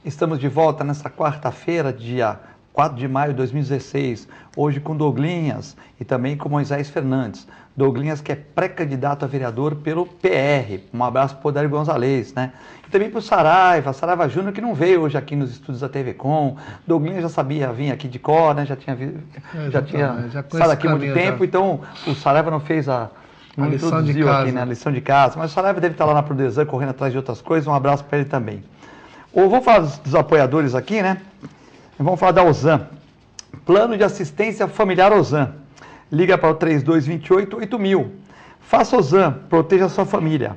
Estamos de volta nessa quarta-feira, dia 4 de maio de 2016, hoje com Douglinhas e também com Moisés Fernandes. Douglinhas, que é pré-candidato a vereador pelo PR. Um abraço para o Dario Gonzalez, né? E também para o Saraiva Júnior, que não veio hoje aqui nos estúdios da TV Com. Douglinhas já sabia vir aqui de cor, né? Já tinha estado aqui há muito tempo, então o Saraiva não fez não introduziu aqui, né? A lição de casa. Mas o Saraiva deve estar lá na Prodesan correndo atrás de outras coisas. Um abraço para ele também. Vamos falar dos apoiadores aqui, né? Vamos falar da Ozan. Plano de Assistência Familiar Ozan. Liga para o 3228-8000. Faça Ozan, proteja a sua família.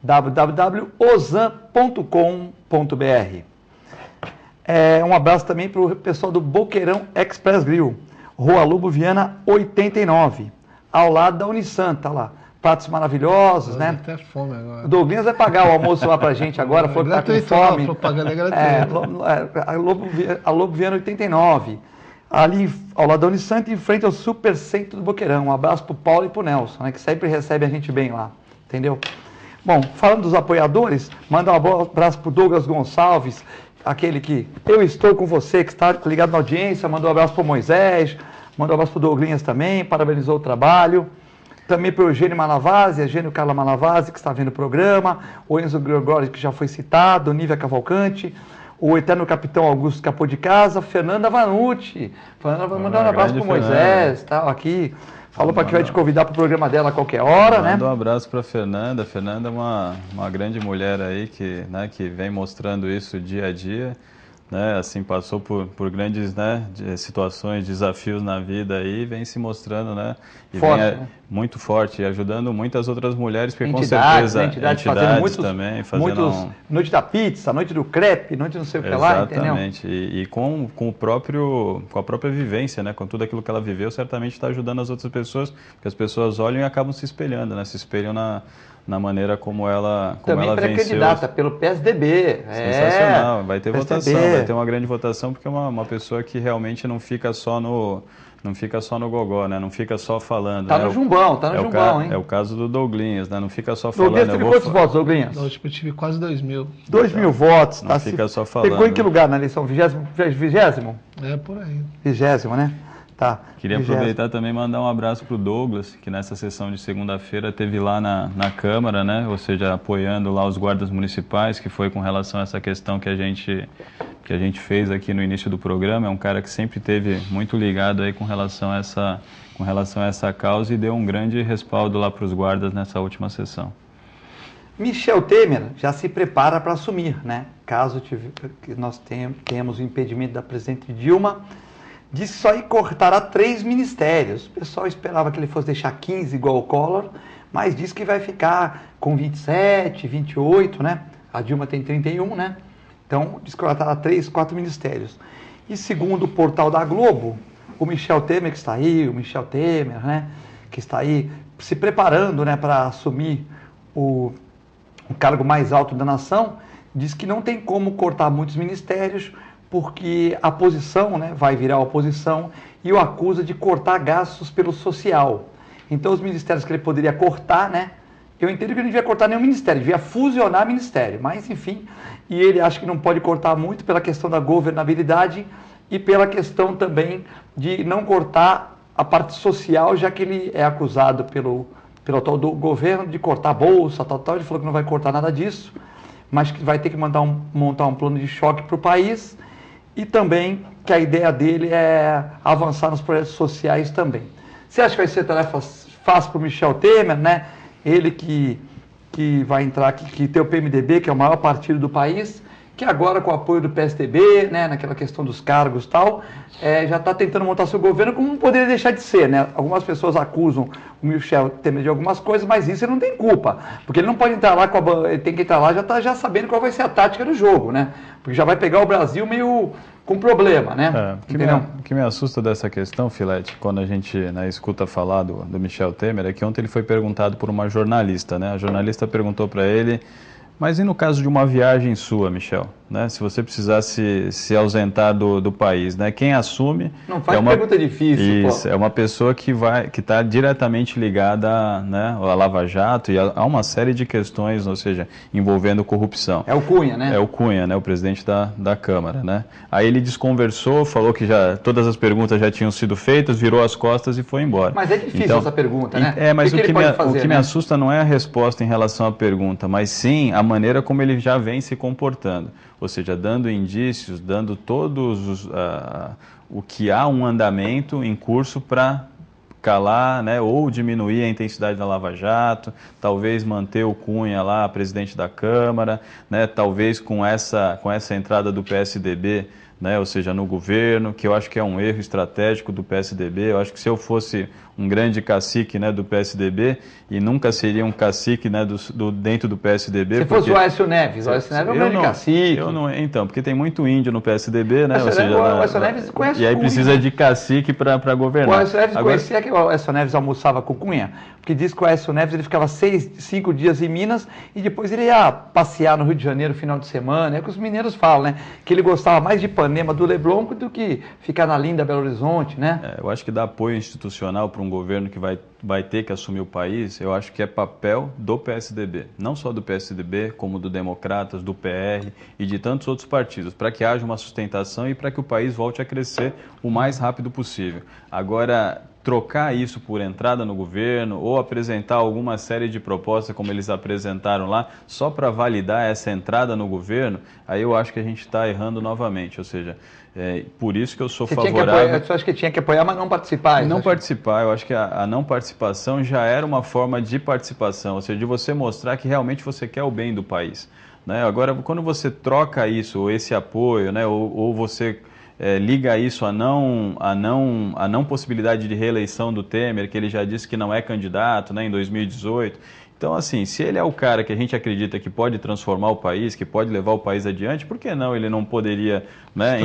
www.ozan.com.br. Um abraço também para o pessoal do Boqueirão Express Grill. Rua Lobo Viana, 89. Ao lado da Unisanta, lá. Pratos maravilhosos, né? Até fome agora. O Douglinhas vai pagar o almoço lá pra gente agora, falou que tá com fome. A propaganda é gratuita. A Lobo Viana 89, ali ao lado da Unisanta, em frente ao Super Centro do Boqueirão. Um abraço pro Paulo e pro Nelson, né, que sempre recebe a gente bem lá, entendeu? Bom, falando dos apoiadores, manda um abraço pro Douglas Gonçalves, aquele que eu estou com você, que está ligado na audiência, mandou um abraço pro Moisés, mandou um abraço pro Douglinhas também, parabenizou o trabalho. Também para o Eugênio Malavasi, Eugênio Carla Malavasi, que está vendo o programa, o Enzo Gregório, que já foi citado, Nívia Cavalcante, o eterno capitão Augusto Capô de Casa, Fernanda Vanucci. Fernanda vai mandar um abraço para o Moisés, tal, aqui. Falou para que vai te convidar para o programa dela a qualquer hora, né? Manda um abraço para a Fernanda. Fernanda é uma grande mulher aí que vem mostrando isso dia a dia. Né, assim, passou por grandes, né, situações, desafios na vida aí, vem se mostrando, né, e forte, muito forte, e ajudando muitas outras mulheres, porque entidades, com certeza entidades fazendo também, noite da pizza, noite do crepe, noite não sei o que lá, entendeu? Exatamente, e com a própria vivência, né, com tudo aquilo que ela viveu, certamente está ajudando as outras pessoas, porque as pessoas olham e acabam se espelhando, né, se espelham na maneira como ela venceu. Também pré-candidata pelo PSDB. Sensacional, vai ter votação, vai ter uma grande votação, porque é uma pessoa que realmente não fica só no gogó, né? Não fica só falando. Tá no jumbão, hein? É o caso do Douglinhas, né? Não fica só falando. Douglinhas teve quantos votos, Douglinhas? Eu tive quase 2.000. 2.000 votos. Não fica só falando. Pegou em que lugar na eleição? 20º? É, por aí. 20º, né? Tá. Queria aproveitar também e mandar um abraço para o Douglas, que nessa sessão de segunda-feira teve lá na Câmara, né? Ou seja, apoiando lá os guardas municipais, que foi com relação a essa questão que a gente fez aqui no início do programa. É um cara que sempre esteve muito ligado aí com relação a essa causa e deu um grande respaldo lá para os guardas nessa última sessão. Michel Temer já se prepara para assumir, né? Caso nós tenhamos o impedimento da presidente Dilma, disse que só cortará 3 ministérios. O pessoal esperava que ele fosse deixar 15 igual o Collor, mas disse que vai ficar com 27, 28, né? A Dilma tem 31, né? Então, diz que cortará 3, 4 ministérios. E segundo o portal da Globo, o Michel Temer, que está aí, né? Que está aí se preparando, né, para assumir o cargo mais alto da nação, diz que não tem como cortar muitos ministérios, porque a posição, né, vai virar oposição e o acusa de cortar gastos pelo social. Então, os ministérios que ele poderia cortar, né, eu entendo que ele não devia cortar nenhum ministério, devia fusionar ministério, mas enfim, e ele acha que não pode cortar muito pela questão da governabilidade e pela questão também de não cortar a parte social, já que ele é acusado pelo atual do governo de cortar a bolsa, tal, ele falou que não vai cortar nada disso, mas que vai ter que montar um plano de choque para o país. E também que a ideia dele é avançar nos projetos sociais também. Você acha que vai ser tarefa fácil para o Michel Temer, né? Ele que vai entrar, que tem o PMDB, que é o maior partido do país, que agora com o apoio do PSDB, né, naquela questão dos cargos e tal, já está tentando montar seu governo, como não poderia deixar de ser, né? Algumas pessoas acusam o Michel Temer de algumas coisas, mas isso ele não tem culpa, porque ele não pode entrar lá, ele tem que entrar lá já sabendo qual vai ser a tática do jogo, né? Porque já vai pegar o Brasil meio com problema, né? O que me assusta dessa questão, Filete, quando a gente escuta falar do Michel Temer, é que ontem ele foi perguntado por uma jornalista, né? A jornalista perguntou para ele: mas e no caso de uma viagem sua, Michel? Né? Se você precisasse se ausentar do país, né? Quem assume... Não faz pergunta difícil. Isso, é uma pessoa que está diretamente ligada, né, à Lava Jato e a uma série de questões, ou seja, envolvendo corrupção. É o Cunha, né? É o Cunha, né, o presidente da Câmara, né? Aí ele desconversou, falou que todas as perguntas já tinham sido feitas, virou as costas e foi embora. Mas é difícil essa pergunta, né? Mas o que me assusta não é a resposta em relação à pergunta, mas sim a maneira como ele já vem se comportando. Ou seja, dando indícios, dando todos o que há um andamento em curso para calar, né, ou diminuir a intensidade da Lava Jato, talvez manter o Cunha lá, presidente da Câmara, né, talvez com essa entrada do PSDB, né, ou seja, no governo, que eu acho que é um erro estratégico do PSDB. Eu acho que se eu fosse um grande cacique, né, do PSDB, e nunca seria um cacique, né, dentro do PSDB... Se fosse o Aécio Neves, o Aécio Neves é um grande cacique. Então, porque tem muito índio no PSDB, né? O Aécio Neves conhece o Cunha. E aí precisa de cacique para governar. O Aécio Neves conhecia que o Aécio Neves almoçava com o Cunha, porque diz que o Aécio Neves ele ficava 5 dias em Minas e depois ele ia passear no Rio de Janeiro no final de semana. É o que os mineiros falam, né? Que ele gostava mais de Ipanema, do Leblon, do que ficar na linda Belo Horizonte, né? Eu acho que dar apoio institucional para um governo que vai ter que assumir o país, eu acho que é papel do PSDB. Não só do PSDB, como do Democratas, do PR e de tantos outros partidos, para que haja uma sustentação e para que o país volte a crescer o mais rápido possível. Agora, trocar isso por entrada no governo ou apresentar alguma série de propostas como eles apresentaram lá, só para validar essa entrada no governo, aí eu acho que a gente está errando novamente. Ou seja, por isso que eu sou favorável... Você acha que tinha que apoiar, mas não participar? Não participar, eu acho que a não participação já era uma forma de participação, ou seja, de você mostrar que realmente você quer o bem do país, né? Agora, quando você troca isso, ou esse apoio, né, ou você... liga isso à não possibilidade de reeleição do Temer, que ele já disse que não é candidato, né, em 2018. Então, assim, se ele é o cara que a gente acredita que pode transformar o país, que pode levar o país adiante, por que não ele não poderia, né?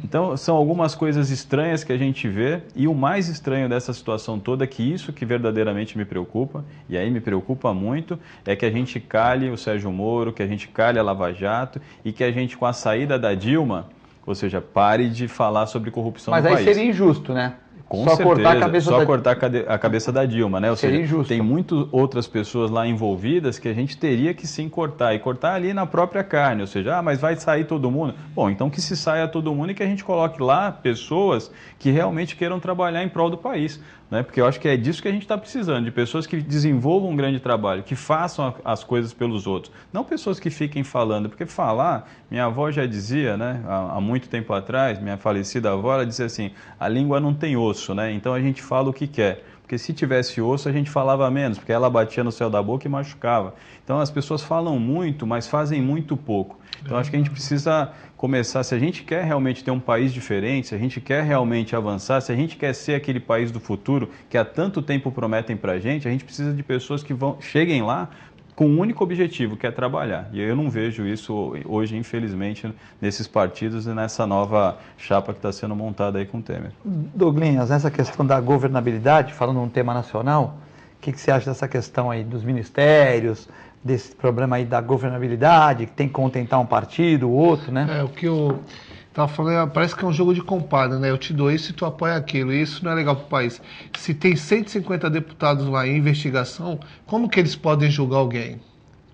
Então, são algumas coisas estranhas que a gente vê, e o mais estranho dessa situação toda, que isso que verdadeiramente me preocupa, e aí me preocupa muito, é que a gente cale o Sérgio Moro, que a gente cale a Lava Jato, e que a gente, com a saída da Dilma, ou seja, pare de falar sobre corrupção no país. Mas aí seria injusto, né? Com certeza, cortar a cabeça da Dilma, né? Ou seja, injusto. Tem muitas outras pessoas lá envolvidas que a gente teria que sim cortar, e cortar ali na própria carne, ou seja, mas vai sair todo mundo? Bom, então que se saia todo mundo e que a gente coloque lá pessoas que realmente queiram trabalhar em prol do país, né? Porque eu acho que é disso que a gente está precisando, de pessoas que desenvolvam um grande trabalho, que façam as coisas pelos outros, não pessoas que fiquem falando, porque falar, minha avó já dizia, né, há muito tempo atrás, minha falecida avó, ela dizia assim, a língua não tem osso, né? Então a gente fala o que quer, porque se tivesse osso a gente falava menos, porque ela batia no céu da boca e machucava. Então as pessoas falam muito, mas fazem muito pouco. Então acho que a gente precisa começar, se a gente quer realmente ter um país diferente, se a gente quer realmente avançar, se a gente quer ser aquele país do futuro que há tanto tempo prometem pra gente, a gente precisa de pessoas que cheguem lá com um único objetivo, que é trabalhar. E eu não vejo isso hoje, infelizmente, nesses partidos e nessa nova chapa que está sendo montada aí com o Temer. Douglinhas, nessa questão da governabilidade, falando num tema nacional, o que você acha dessa questão aí dos ministérios, desse problema aí da governabilidade, que tem que contentar um partido, o outro, né? O que eu estava falando, parece que é um jogo de compadre, né? Eu te dou isso e tu apoia aquilo, e isso não é legal para o país. Se tem 150 deputados lá em investigação, como que eles podem julgar alguém?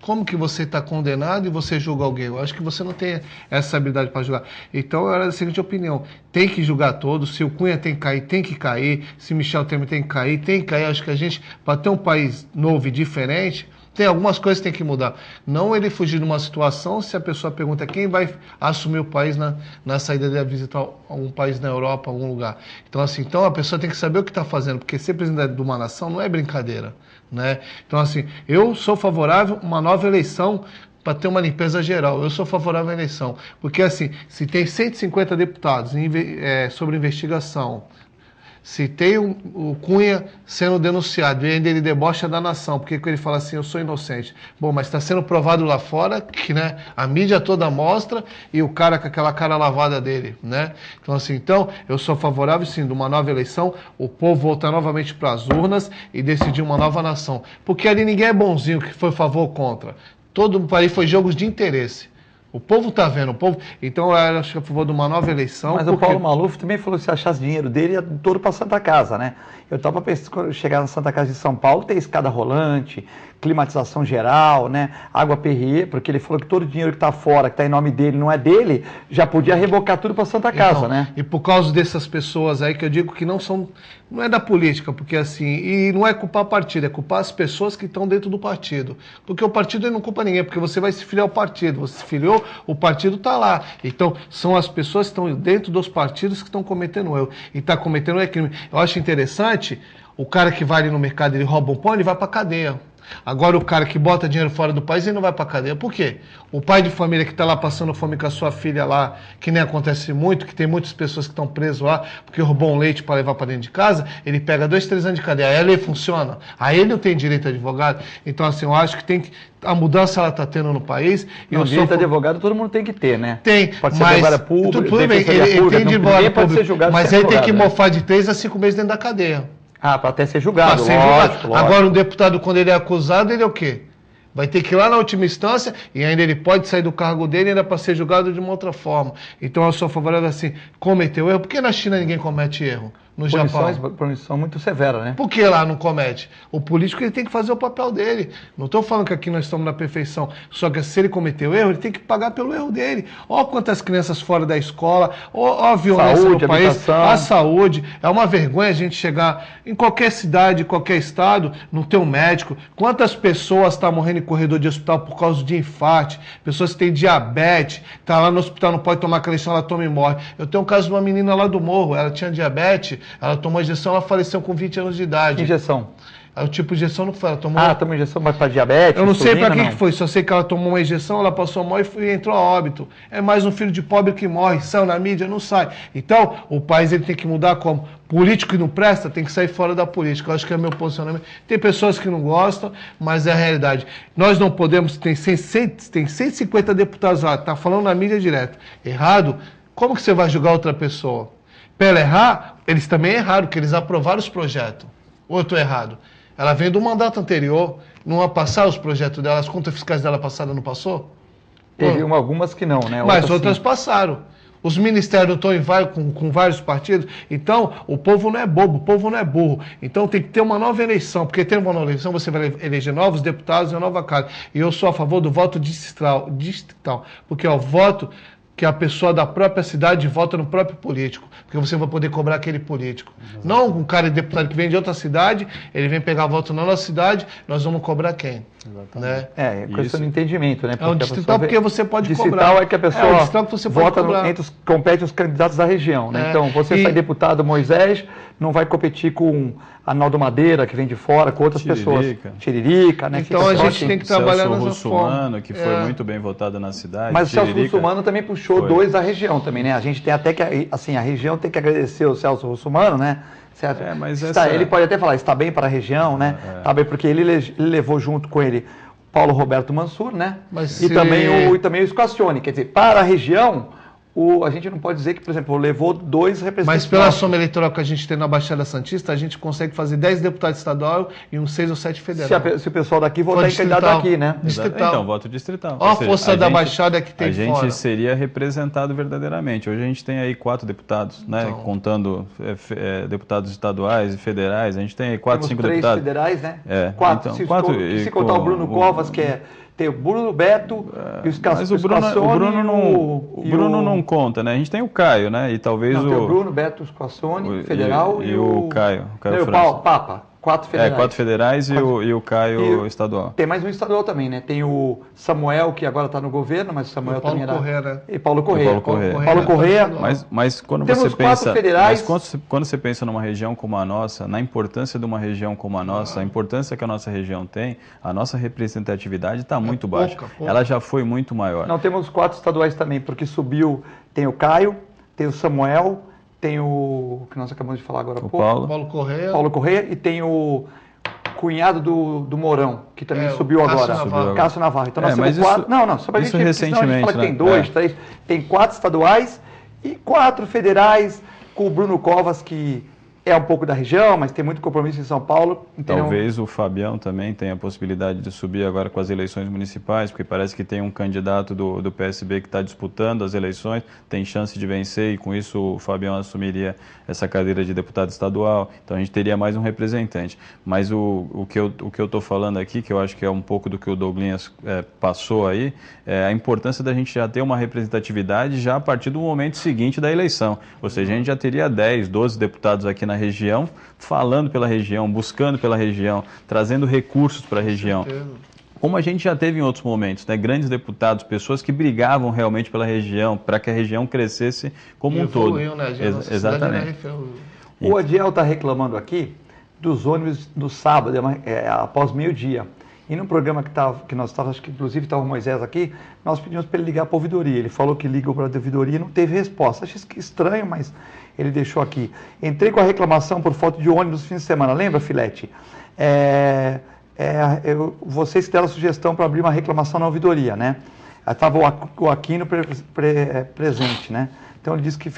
Como que você está condenado e você julga alguém? Eu acho que você não tem essa habilidade para julgar. Então, era a seguinte opinião, tem que julgar todos, se o Cunha tem que cair, se Michel Temer tem que cair, acho que a gente, para ter um país novo e diferente, Tem algumas coisas que tem que mudar. Não ele fugir de uma situação, se a pessoa pergunta quem vai assumir o país na saída de visitar um país na Europa, algum lugar. Então, assim, a pessoa tem que saber o que está fazendo, porque ser presidente de uma nação não é brincadeira, né? Então, assim, eu sou favorável a uma nova eleição para ter uma limpeza geral. Eu sou favorável à eleição, porque, assim, se tem 150 deputados sobre investigação, se tem o Cunha sendo denunciado e ainda ele debocha da nação, porque ele fala assim, eu sou inocente. Bom, mas está sendo provado lá fora que, né, a mídia toda mostra e o cara com aquela cara lavada dele, né? Então, assim, eu sou favorável, sim, de uma nova eleição, o povo voltar novamente para as urnas e decidir uma nova nação. Porque ali ninguém é bonzinho que foi a favor ou contra. Todo o país foi jogos de interesse. O povo está vendo, o povo... Então, eu acho que a favor de uma nova eleição... Mas o Paulo Maluf também falou que se achasse dinheiro dele, ia todo para Santa Casa, né? Eu estava pensando, quando eu chegar na Santa Casa de São Paulo, tem escada rolante, climatização geral, né? Água Perrier, porque ele falou que todo o dinheiro que está fora, que está em nome dele, não é dele, já podia revocar tudo para Santa Casa, então, né? E por causa dessas pessoas aí que eu digo que não é da política, porque assim, e não é culpar o partido, é culpar as pessoas que estão dentro do partido. Porque o partido ele não culpa ninguém, porque você vai se filiar ao partido, você se filiou, o partido está lá. Então, são as pessoas que estão dentro dos partidos que estão cometendo erro. E está cometendo crime. Eu acho interessante, o cara que vai ali no mercado, ele rouba um pão, ele vai para cadeia. Agora o cara que bota dinheiro fora do país, ele não vai para cadeia. Por quê? O pai de família que está lá passando fome com a sua filha lá, que nem acontece muito, que tem muitas pessoas que estão presas lá porque roubou um leite para levar para dentro de casa, ele pega 2, 3 anos de cadeia. Aí a lei funciona. Aí ele não tem direito a advogado. Então, assim, eu acho que tem que... A mudança ela está tendo no país. E o direito a advogado todo mundo tem que ter, né? Tem. Pode ser advogado público, tudo bem, ele tem de advogado público, mas ele tem que mofar de 3 a 5 meses dentro da cadeia. Ah, para até ser julgado, lógico. Agora, um deputado, quando ele é acusado, ele é o quê? Vai ter que ir lá na última instância e ainda ele pode sair do cargo dele ainda para ser julgado de uma outra forma. Então, eu sou favorável assim, cometeu erro. Por que na China ninguém comete erro? No Japão. Punição muito severa, né? Por que lá não comete? O político ele tem que fazer o papel dele. Não estou falando que aqui nós estamos na perfeição. Só que se ele cometeu erro, ele tem que pagar pelo erro dele. Olha quantas crianças fora da escola, olha a violência no país, a saúde. É uma vergonha a gente chegar em qualquer cidade, qualquer estado, não ter um médico. Quantas pessoas estão morrendo em corredor de hospital por causa de infarto? Pessoas que têm diabetes, está lá no hospital, não pode tomar aquela injeção, ela toma e morre. Eu tenho um caso de uma menina lá do Morro, ela tinha diabetes, ela tomou a injeção, ela faleceu com 20 anos de idade. Que injeção? O tipo de injeção não foi, ela tomou... tomou injeção para diabetes? Eu não sei para que foi, só sei que ela tomou uma injeção, ela passou mal e entrou a óbito. É mais um filho de pobre que morre, saiu na mídia, não sai. Então, o país ele tem que mudar como? Político que não presta tem que sair fora da política. Eu acho que é meu posicionamento. Tem pessoas que não gostam, mas é a realidade. Nós não podemos, tem 150 deputados lá, tá falando na mídia direto. Errado, como que você vai julgar outra pessoa? Para ela errar, eles também erraram, porque eles aprovaram os projetos. Ou eu estou errado? Ela vem do mandato anterior, não ia passar os projetos dela, as contas fiscais dela passada não passou? Teve algumas que não, né? Mas outras passaram. Os ministérios estão com vários partidos. Então, o povo não é bobo, o povo não é burro. Então, tem que ter uma nova eleição, porque tendo uma nova eleição, você vai eleger novos deputados e uma nova casa. E eu sou a favor do voto distrital, porque é o voto que a pessoa da própria cidade vota no próprio político, porque você vai poder cobrar aquele político. Não um cara de deputado que vem de outra cidade, ele vem pegar voto na nossa cidade, nós vamos cobrar quem? Né? É questão de entendimento, né? Porque é um distrital porque você pode cobrar. Distrital é que a pessoa que você vota compete os candidatos da região, né? Então, você sai deputado Moisés, não vai competir com Arnaldo Madeira, que vem de fora, com outras pessoas. Tiririca, né? Então, a gente tem que trabalhar nessa forma. Que foi muito bem votado na cidade. Mas o Celso Russumano também puxou 2 da região também, né? A gente tem até que, assim, a região tem que agradecer o Celso Russumano, né? Certo? Ele pode até falar, está bem para a região, né? Está bem, porque ele levou junto com ele Paulo Roberto Mansur, né? Também o Squacione. Quer dizer, para a região, a gente não pode dizer que, por exemplo, levou 2 representantes. Mas pela soma eleitoral que a gente tem na Baixada Santista, a gente consegue fazer 10 deputados estaduais e uns 6 ou 7 federais. Se o pessoal daqui votar em candidato aqui, né? Distrital. Então, voto distrital. Olha a força da Baixada que tem fora. A gente seria representado verdadeiramente. Hoje a gente tem aí 4 deputados, né? Então, contando deputados estaduais e federais. A gente tem aí 4, 5 deputados. 3 federais, né? 4. Então, se contar o Bruno Covas, que é... Tem o Bruno Beto e os Mas o Bruno não conta, né? A gente tem o Caio, né? E talvez tem o Bruno, Beto, Squacione, federal e o Caio França. Papa. 4 federais. 4 federais e o Caio estadual. Tem mais um estadual também, né? Tem o Samuel, que agora está no governo, mas o Samuel também era... Corrêa, né? E Paulo Corrêa. Paulo Corrêa. Mas quando Temos você pensa... federais. Mas quando você pensa numa região como a nossa, na importância de uma região como a nossa, a importância que a nossa região tem, a nossa representatividade está muito baixa. Ela já foi muito maior. Não, temos 4 estaduais também, porque subiu, tem o Caio, tem o Samuel, tem o que nós acabamos de falar agora há pouco. Paulo Corrêa. Paulo Corrêa, e tem o cunhado do Mourão, que também subiu agora. Cássio Navarro. Então nós temos 4. Não, só para a gente recentemente, fala que tem 2, 3. Tem 4 estaduais e 4 federais, com o Bruno Covas, que é um pouco da região, mas tem muito compromisso em São Paulo. Entendeu? Talvez o Fabião também tenha a possibilidade de subir agora com as eleições municipais, porque parece que tem um candidato do PSB que está disputando as eleições, tem chance de vencer e com isso o Fabião assumiria essa cadeira de deputado estadual. Então a gente teria mais um representante. Mas o que eu estou falando aqui, que eu acho que é um pouco do que o Douglinhas passou aí, é a importância da gente já ter uma representatividade já a partir do momento seguinte da eleição. Ou seja, a gente já teria 10, 12 deputados aqui na região, falando pela região, buscando pela região, trazendo recursos para a região. Como a gente já teve em outros momentos, né? Grandes deputados, pessoas que brigavam realmente pela região, para que a região crescesse como um todo. Né? Exatamente. O Adiel está reclamando aqui dos ônibus do sábado, após meio-dia. E no programa que nós estávamos, acho que inclusive estava o Moisés aqui, nós pedimos para ele ligar para a ouvidoria. Ele falou que ligou para a ouvidoria e não teve resposta. Achei estranho, mas ele deixou aqui. Entrei com a reclamação por falta de ônibus no fim de semana. Lembra, Filete? Vocês deram a sugestão para abrir uma reclamação na ouvidoria, né? Estava o Aquino presente, né? Então ele disse que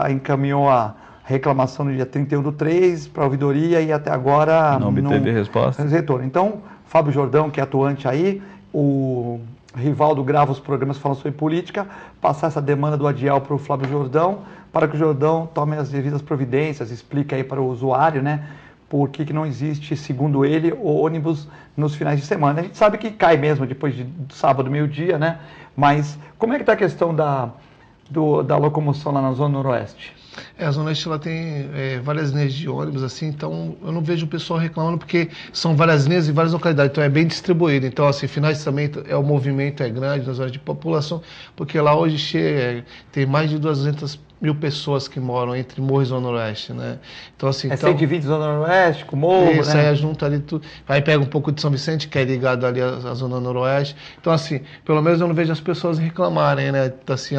encaminhou a reclamação no dia 31/3 para a ouvidoria e até agora não obteve resposta. Retorno. Então, Fábio Jordão, que é atuante aí, o Rivaldo grava os programas falando sobre política, passar essa demanda do Adiel para o Flávio Jordão, para que o Jordão tome as devidas providências, explique aí para o usuário, né, por que não existe, segundo ele, o ônibus nos finais de semana. A gente sabe que cai mesmo depois de sábado, meio-dia, né, mas como é que está a questão da locomoção lá na Zona Noroeste? A Zona Oeste ela tem várias linhas de ônibus, assim, então eu não vejo o pessoal reclamando porque são várias linhas e várias localidades, então é bem distribuído. Então, assim, finais de semana o movimento é grande nas horas de população, porque lá hoje tem mais de 200 mil pessoas que moram entre Morro e Zona Noroeste, né? Então, assim... 120 Zona Noroeste, com Morro, isso, né? Aí junta ali tudo. Aí pega um pouco de São Vicente, que é ligado ali à Zona Noroeste. Então, assim, pelo menos eu não vejo as pessoas reclamarem, né? Assim,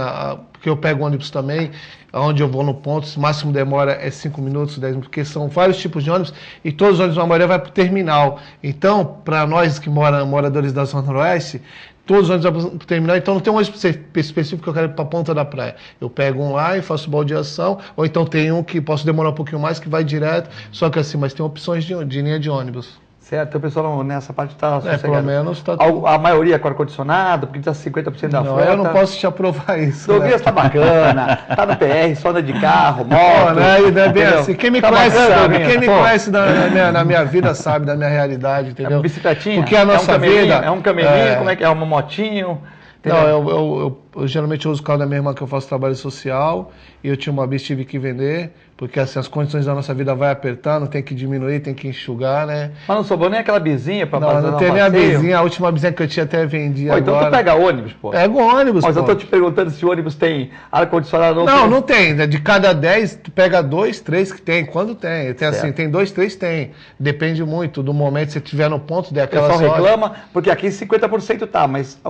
porque eu pego ônibus também, onde eu vou no ponto, o máximo demora é 5 minutos, 10 minutos, porque são vários tipos de ônibus e todos os ônibus, a maioria vai para o terminal. Então, para nós que moradores da Zona Noroeste, todos os ônibus vão para o terminal, então não tem um ônibus específico que eu quero ir para a ponta da praia. Eu pego um lá e faço baldeação, ou então tem um que posso demorar um pouquinho mais, que vai direto, só que assim, mas tem opções de linha de ônibus. Certo, o pessoal nessa parte está sossegado. Pelo menos está... A maioria com ar-condicionado, porque está 50% da frota. Eu não posso te aprovar isso. O Douglas está bacana, está no PR, só anda de carro, moto. Não é bem assim. Quem me conhece sabe, quem me conhece na minha vida sabe da minha realidade, entendeu? É uma bicicletinha? Porque a nossa vida... É um camelinho, como é que é? Uma motinho? Entendeu? Não, eu geralmente uso o carro da minha irmã, que eu faço trabalho social, e eu tinha uma bicha, tive que vender, porque assim, as condições da nossa vida vai apertando, tem que diminuir, tem que enxugar, né? Mas não sobrou nem aquela bizinha para fazer não tem nem a bizinha, a última bizinha que eu tinha até vendi agora. Então tu pega ônibus, pô. Pego ônibus, Mas eu tô te perguntando se o ônibus tem ar-condicionado ou não. Não tem, de cada 10, tu pega 2, 3 que tem, quando tem. Tem assim, tem 2, 3 tem. Depende muito do momento, se estiver no ponto daquela sorte. O pessoal reclama, porque aqui 50% tá, mas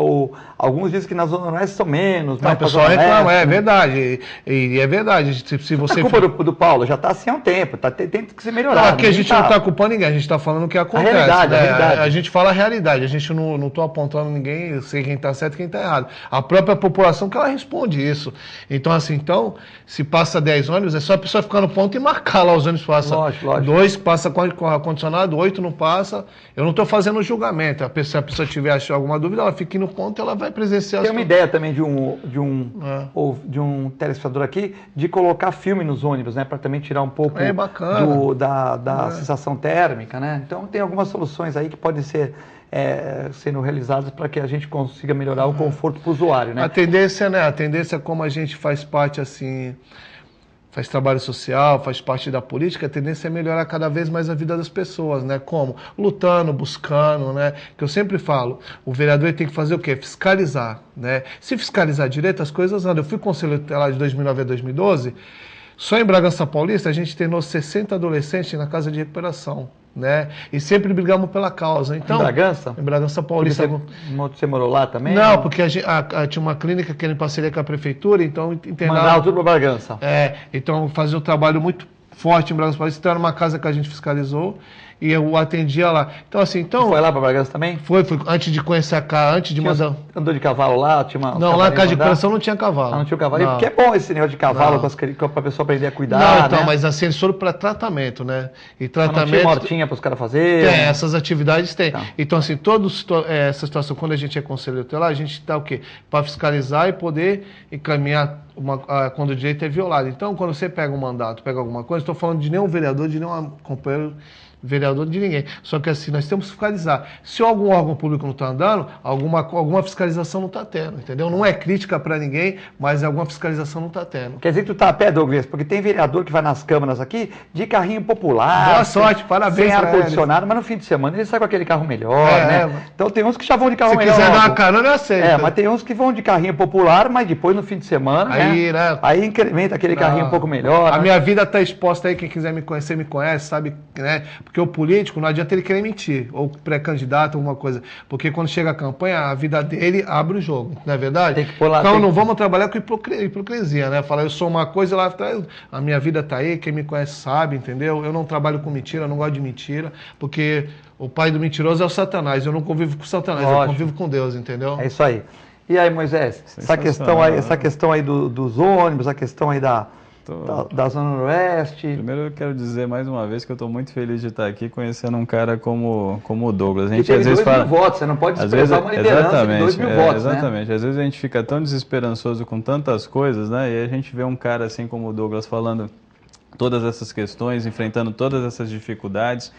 alguns dizem que na Zona Oeste são menos. Não, o pessoal reclama, é verdade. E é verdade. Se você... A culpa do Paulo já está assim há um tempo, tem que ser melhorado. Não, aqui a gente não está culpando ninguém, a gente está falando o que acontece. A realidade. A gente fala a realidade, a gente não está apontando ninguém, eu sei quem está certo e quem está errado. A própria população que ela responde isso. Então, assim, se passa 10 ônibus, é só a pessoa ficar no ponto e marcar lá os ônibus passam. Lógico. 2 passa com ar-condicionado, 8 não passa. Eu não estou fazendo julgamento. Se a pessoa tiver alguma dúvida, ela fica no ponto e ela vai presenciar. Tem uma ideia também de um telespectador aqui de colocar filme nos ônibus, né, para também tirar um pouco da sensação térmica, né? Então tem algumas soluções aí que podem ser sendo realizadas para que a gente consiga melhorar o conforto para o usuário, né? A tendência, como a gente faz parte assim, faz trabalho social, faz parte da política, a tendência é melhorar cada vez mais a vida das pessoas, né? Como? Lutando, buscando, né? Que eu sempre falo, o vereador tem que fazer o quê? Fiscalizar, né? Se fiscalizar direito, as coisas andam. Eu fui conselheiro tutelar de 2009 a 2012, só em Bragança Paulista a gente internou 60 adolescentes na casa de recuperação, né? E sempre brigamos pela causa. Então, em Bragança? Em Bragança Paulista. Você morou lá também? Não, porque tinha uma clínica que era em parceria com a prefeitura, então internava... Mandava tudo para Bragança. Então fazia um trabalho muito forte em Bragança Paulista. Então era uma casa que a gente fiscalizou e eu atendia lá. Então assim, Você foi lá para Bragança também? Foi antes de conhecer a casa, antes de mandar... Andou de cavalo lá? Não, lá na casa de recuperação não tinha cavalo. Não tinha cavalo. Porque é bom esse negócio de cavalo para a pessoa aprender a cuidar, né? Então, mas assim, eles foram para tratamento, né? E tratamento... Não tinha mortinha para os caras fazerem? Tem, essas atividades tem. Tá. Então assim, essa situação, quando a gente é conselheiro tutelar, a gente dá o quê? Para fiscalizar e poder encaminhar quando o direito é violado. Então, quando você pega um mandato, pega alguma coisa, estou falando de nenhum vereador, de nenhum companheiro vereador, de ninguém. Só que assim, nós temos que fiscalizar. Se algum órgão público não está andando, alguma fiscalização não está tendo, entendeu? Não é crítica para ninguém, mas alguma fiscalização não está tendo. Quer dizer que tu tá a pé, Douglas, porque tem vereador que vai nas câmaras aqui de carrinho popular. Boa sorte, parabéns. Sem ar-condicionado, mas no fim de semana ele sai com aquele carro melhor, né? Então tem uns que já vão de carro melhor. Se quiser dar uma carona, eu aceito. Mas tem uns que vão de carrinho popular, mas depois no fim de semana, aí incrementa aquele carrinho um pouco melhor. A minha vida está exposta aí, quem quiser me conhecer, me conhece, sabe, né? Porque o político, não adianta ele querer mentir, ou pré-candidato, alguma coisa. Porque quando chega a campanha, a vida dele abre o jogo, não é verdade? Tem que pôr lá, então não vamos trabalhar com hipocrisia, né? Falar, eu sou uma coisa lá atrás, a minha vida está aí, quem me conhece sabe, entendeu? Eu não trabalho com mentira, eu não gosto de mentira, porque o pai do mentiroso é o Satanás, eu não convivo com o Satanás, eu convivo com Deus, entendeu? É isso aí. E aí, Moisés, essa questão aí dos ônibus, a questão aí da Zona Noroeste. Primeiro eu quero dizer mais uma vez que eu estou muito feliz de estar aqui conhecendo um cara como o Douglas. A gente às vezes fala 2 mil votos, você não pode desprezar uma liderança de 2 mil votos, exatamente. Às vezes a gente fica tão desesperançoso com tantas coisas, né? E a gente vê um cara assim como o Douglas falando todas essas questões, enfrentando todas essas dificuldades,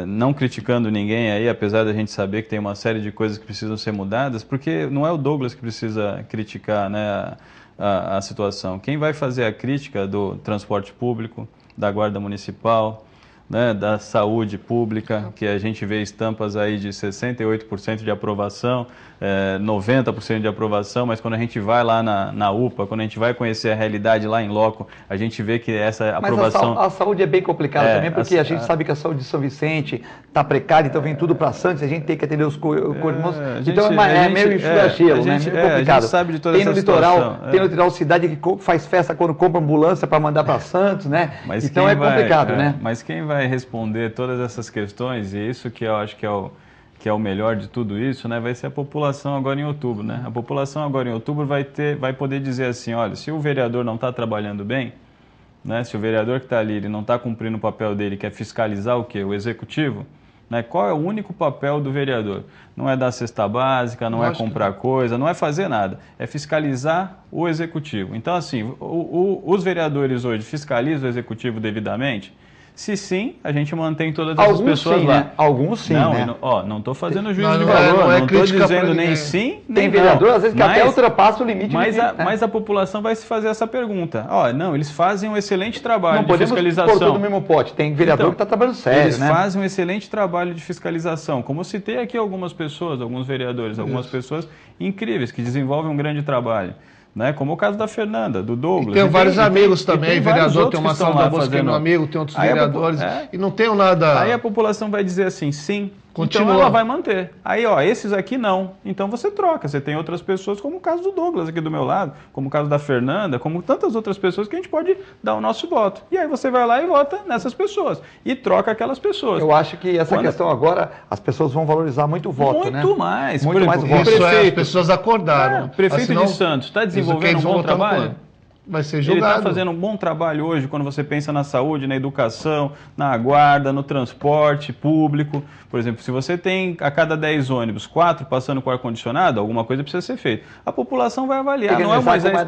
não criticando ninguém aí, apesar da gente saber que tem uma série de coisas que precisam ser mudadas, porque não é o Douglas que precisa criticar, né, a situação. Quem vai fazer a crítica do transporte público, da Guarda Municipal, né, da saúde pública, que a gente vê estampas aí de 68% de aprovação, 90% de aprovação, mas quando a gente vai lá na UPA, quando a gente vai conhecer a realidade lá em loco, a gente vê que essa aprovação... Mas a saúde é bem complicada também, porque a gente sabe que a saúde de São Vicente está precária, então vem tudo para Santos, a gente tem que atender os corpos. Então é meio enxuga-gelo, né? Meio complicado. A gente sabe de toda essa situação. Tem no litoral cidade que faz festa quando compra ambulância para mandar para Santos, né? Mas então é complicado, né? Mas quem vai responder todas essas questões, e isso que eu acho que é o melhor de tudo isso, né, vai ser a população agora em outubro, né? A população agora em outubro vai poder dizer assim, olha, se o vereador não está trabalhando bem, né, se o vereador que está ali ele não está cumprindo o papel dele, que é fiscalizar o quê? O executivo, né? Qual é o único papel do vereador? Não é dar cesta básica, não é comprar coisa, não é fazer nada, é fiscalizar o executivo. Então, assim, os vereadores hoje fiscalizam o executivo devidamente? Se sim, a gente mantém todas essas pessoas lá. Né? Alguns sim, né? Não estou fazendo juízo de valor, não estou dizendo nem sim, nem tem vereador, às vezes, que até ultrapassa o limite. Mas a população vai se fazer essa pergunta. Não, eles fazem um excelente trabalho de fiscalização. Não podemos pôr tudo no mesmo pote. Tem vereador que está trabalhando sério, eles fazem um excelente trabalho de fiscalização. Como eu citei aqui algumas pessoas, alguns vereadores, algumas pessoas incríveis que desenvolvem um grande trabalho. Né? Como o caso da Fernanda, do Douglas. E tenho vários amigos também, vereador, tem uma sala da bolsa que é meu amigo, tem outros vereadores, e não tenho nada... Aí a população vai dizer assim, sim, continua. Então ela vai manter. Aí, esses aqui não. Então você troca. Você tem outras pessoas, como o caso do Douglas aqui do meu lado, como o caso da Fernanda, como tantas outras pessoas que a gente pode dar o nosso voto. E aí você vai lá e vota nessas pessoas. E troca aquelas pessoas. Eu acho que essa questão agora, as pessoas vão valorizar muito o voto, né? Muito mais. Muito mais o voto. As pessoas acordaram. Prefeito de Santos está desenvolvendo um bom trabalho? Vai ser julgado. Ele está fazendo um bom trabalho hoje quando você pensa na saúde, na educação, na guarda, no transporte público. Por exemplo, se você tem a cada 10 ônibus, 4 passando com ar-condicionado, alguma coisa precisa ser feita. A população vai avaliar.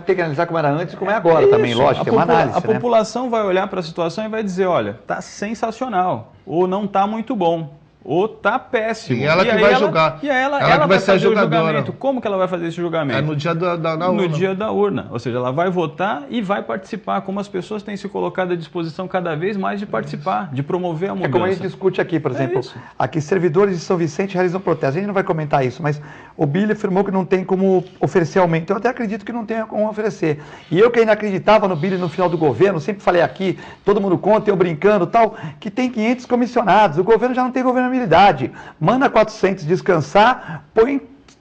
Tem que analisar como era antes e como é agora também, lógico, é uma análise. A população vai olhar para a situação e vai dizer, olha, está sensacional, ou não está muito bom. ou tá péssimo. E ela que vai julgar. E ela que vai ser a fazer o julgadora. julgamento. Como que ela vai fazer esse julgamento? É no dia da urna. No dia da urna. Ou seja, ela vai votar e vai participar, como as pessoas têm se colocado à disposição cada vez mais de participar, de promover a mudança. É como a gente discute aqui, por exemplo, aqui servidores de São Vicente realizam protesto. A gente não vai comentar isso, mas o Billy afirmou que não tem como oferecer aumento. Eu até acredito que não tenha como oferecer. E eu que ainda acreditava no Billy no final do governo, sempre falei aqui, todo mundo conta, eu brincando tal, que tem 500 comissionados. O governo já não tem governabilidade. Manda 400 descansar, põe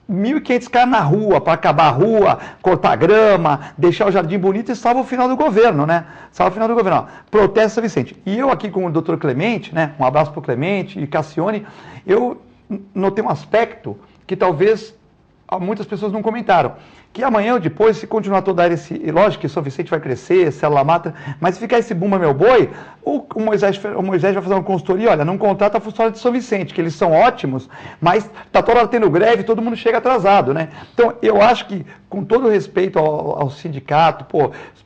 1.500 caras na rua para acabar a rua, cortar grama, deixar o jardim bonito e salva o final do governo, né? Salva o final do governo. Ó, protesto São Vicente. E eu aqui com o doutor Clemente, né? Um abraço para o Clemente e Cassione, eu notei um aspecto que talvez muitas pessoas não comentaram. Que amanhã ou depois, se continuar toda esse... Lógico que São Vicente vai crescer, célula mata, mas se ficar esse bumba meu boi, o Moisés vai fazer uma consultoria, olha, não contrata funcionário de São Vicente, que eles são ótimos, mas está toda hora tendo greve, todo mundo chega atrasado, né? Então, eu acho que, com todo respeito ao sindicato,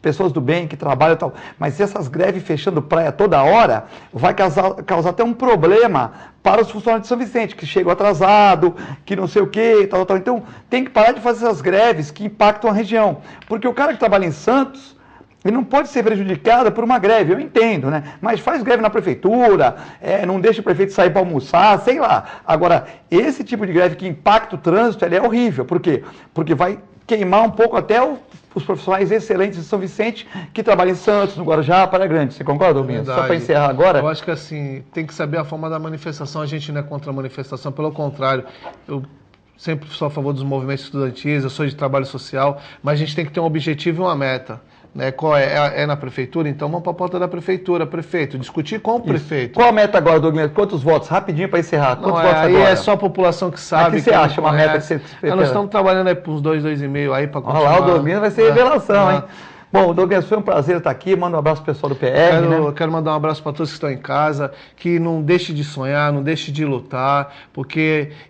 pessoas do bem que trabalham e tal, mas essas greves fechando praia toda hora, vai causar até um problema para os funcionários de São Vicente, que chegam atrasado, que não sei o quê, tal. Então, tem que parar de fazer essas greves que impactam a região. Porque o cara que trabalha em Santos, ele não pode ser prejudicado por uma greve, eu entendo, né? Mas faz greve na prefeitura, não deixa o prefeito sair para almoçar, sei lá. Agora, esse tipo de greve que impacta o trânsito, ele é horrível. Por quê? Porque vai queimar um pouco até os profissionais excelentes de São Vicente que trabalham em Santos, no Guarujá, Praia Grande. Você concorda, Domingo? Só para encerrar agora. Eu acho que assim, tem que saber a forma da manifestação. A gente não é contra a manifestação, pelo contrário. Eu sempre sou a favor dos movimentos estudantis, eu sou de trabalho social, mas a gente tem que ter um objetivo e uma meta. Né? Qual é na prefeitura? Então vamos para a porta da prefeitura, prefeito, discutir com o prefeito. Qual a meta agora, Douglas? Quantos votos? Rapidinho para encerrar. Quantos votos aí agora? É só a população que sabe. O que você acha uma meta que você... Nós estamos trabalhando aí por uns 2,5 aí para continuar. Olha lá, o Douglas vai ser revelação, hein? Bom, Douglas, foi um prazer estar aqui. Manda um abraço pro pessoal do PR. Eu quero mandar um abraço para todos que estão em casa, que não deixe de sonhar, não deixe de lutar,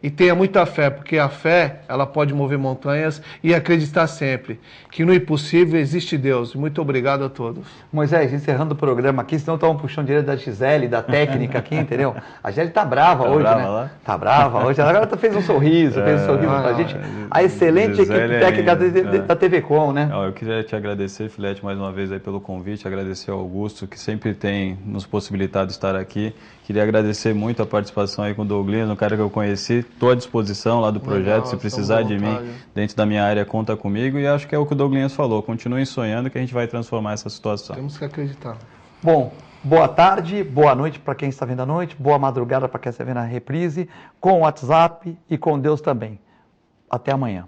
e tenha muita fé, porque a fé, ela pode mover montanhas e acreditar sempre que no impossível existe Deus. Muito obrigado a todos. Moisés, encerrando o programa aqui, senão estão puxando direto da Gisele, da técnica aqui, entendeu? A Gisele tá brava hoje, né? Lá? Tá brava hoje. Agora fez um sorriso, pra gente. A excelente Gisele equipe técnica da TV Com, né? Eu queria te agradecer, Filete, mais uma vez aí pelo convite, agradecer ao Augusto, que sempre tem nos possibilitado estar aqui. Queria agradecer muito a participação aí com o Douglas, um cara que eu conheci. Estou à disposição lá do projeto, se precisar de mim, dentro da minha área, conta comigo. E acho que é o que o Douglas falou, continuem sonhando que a gente vai transformar essa situação. Temos que acreditar. Bom, boa tarde, boa noite para quem está vendo à noite, boa madrugada para quem está vendo a reprise, com o WhatsApp e com Deus também. Até amanhã.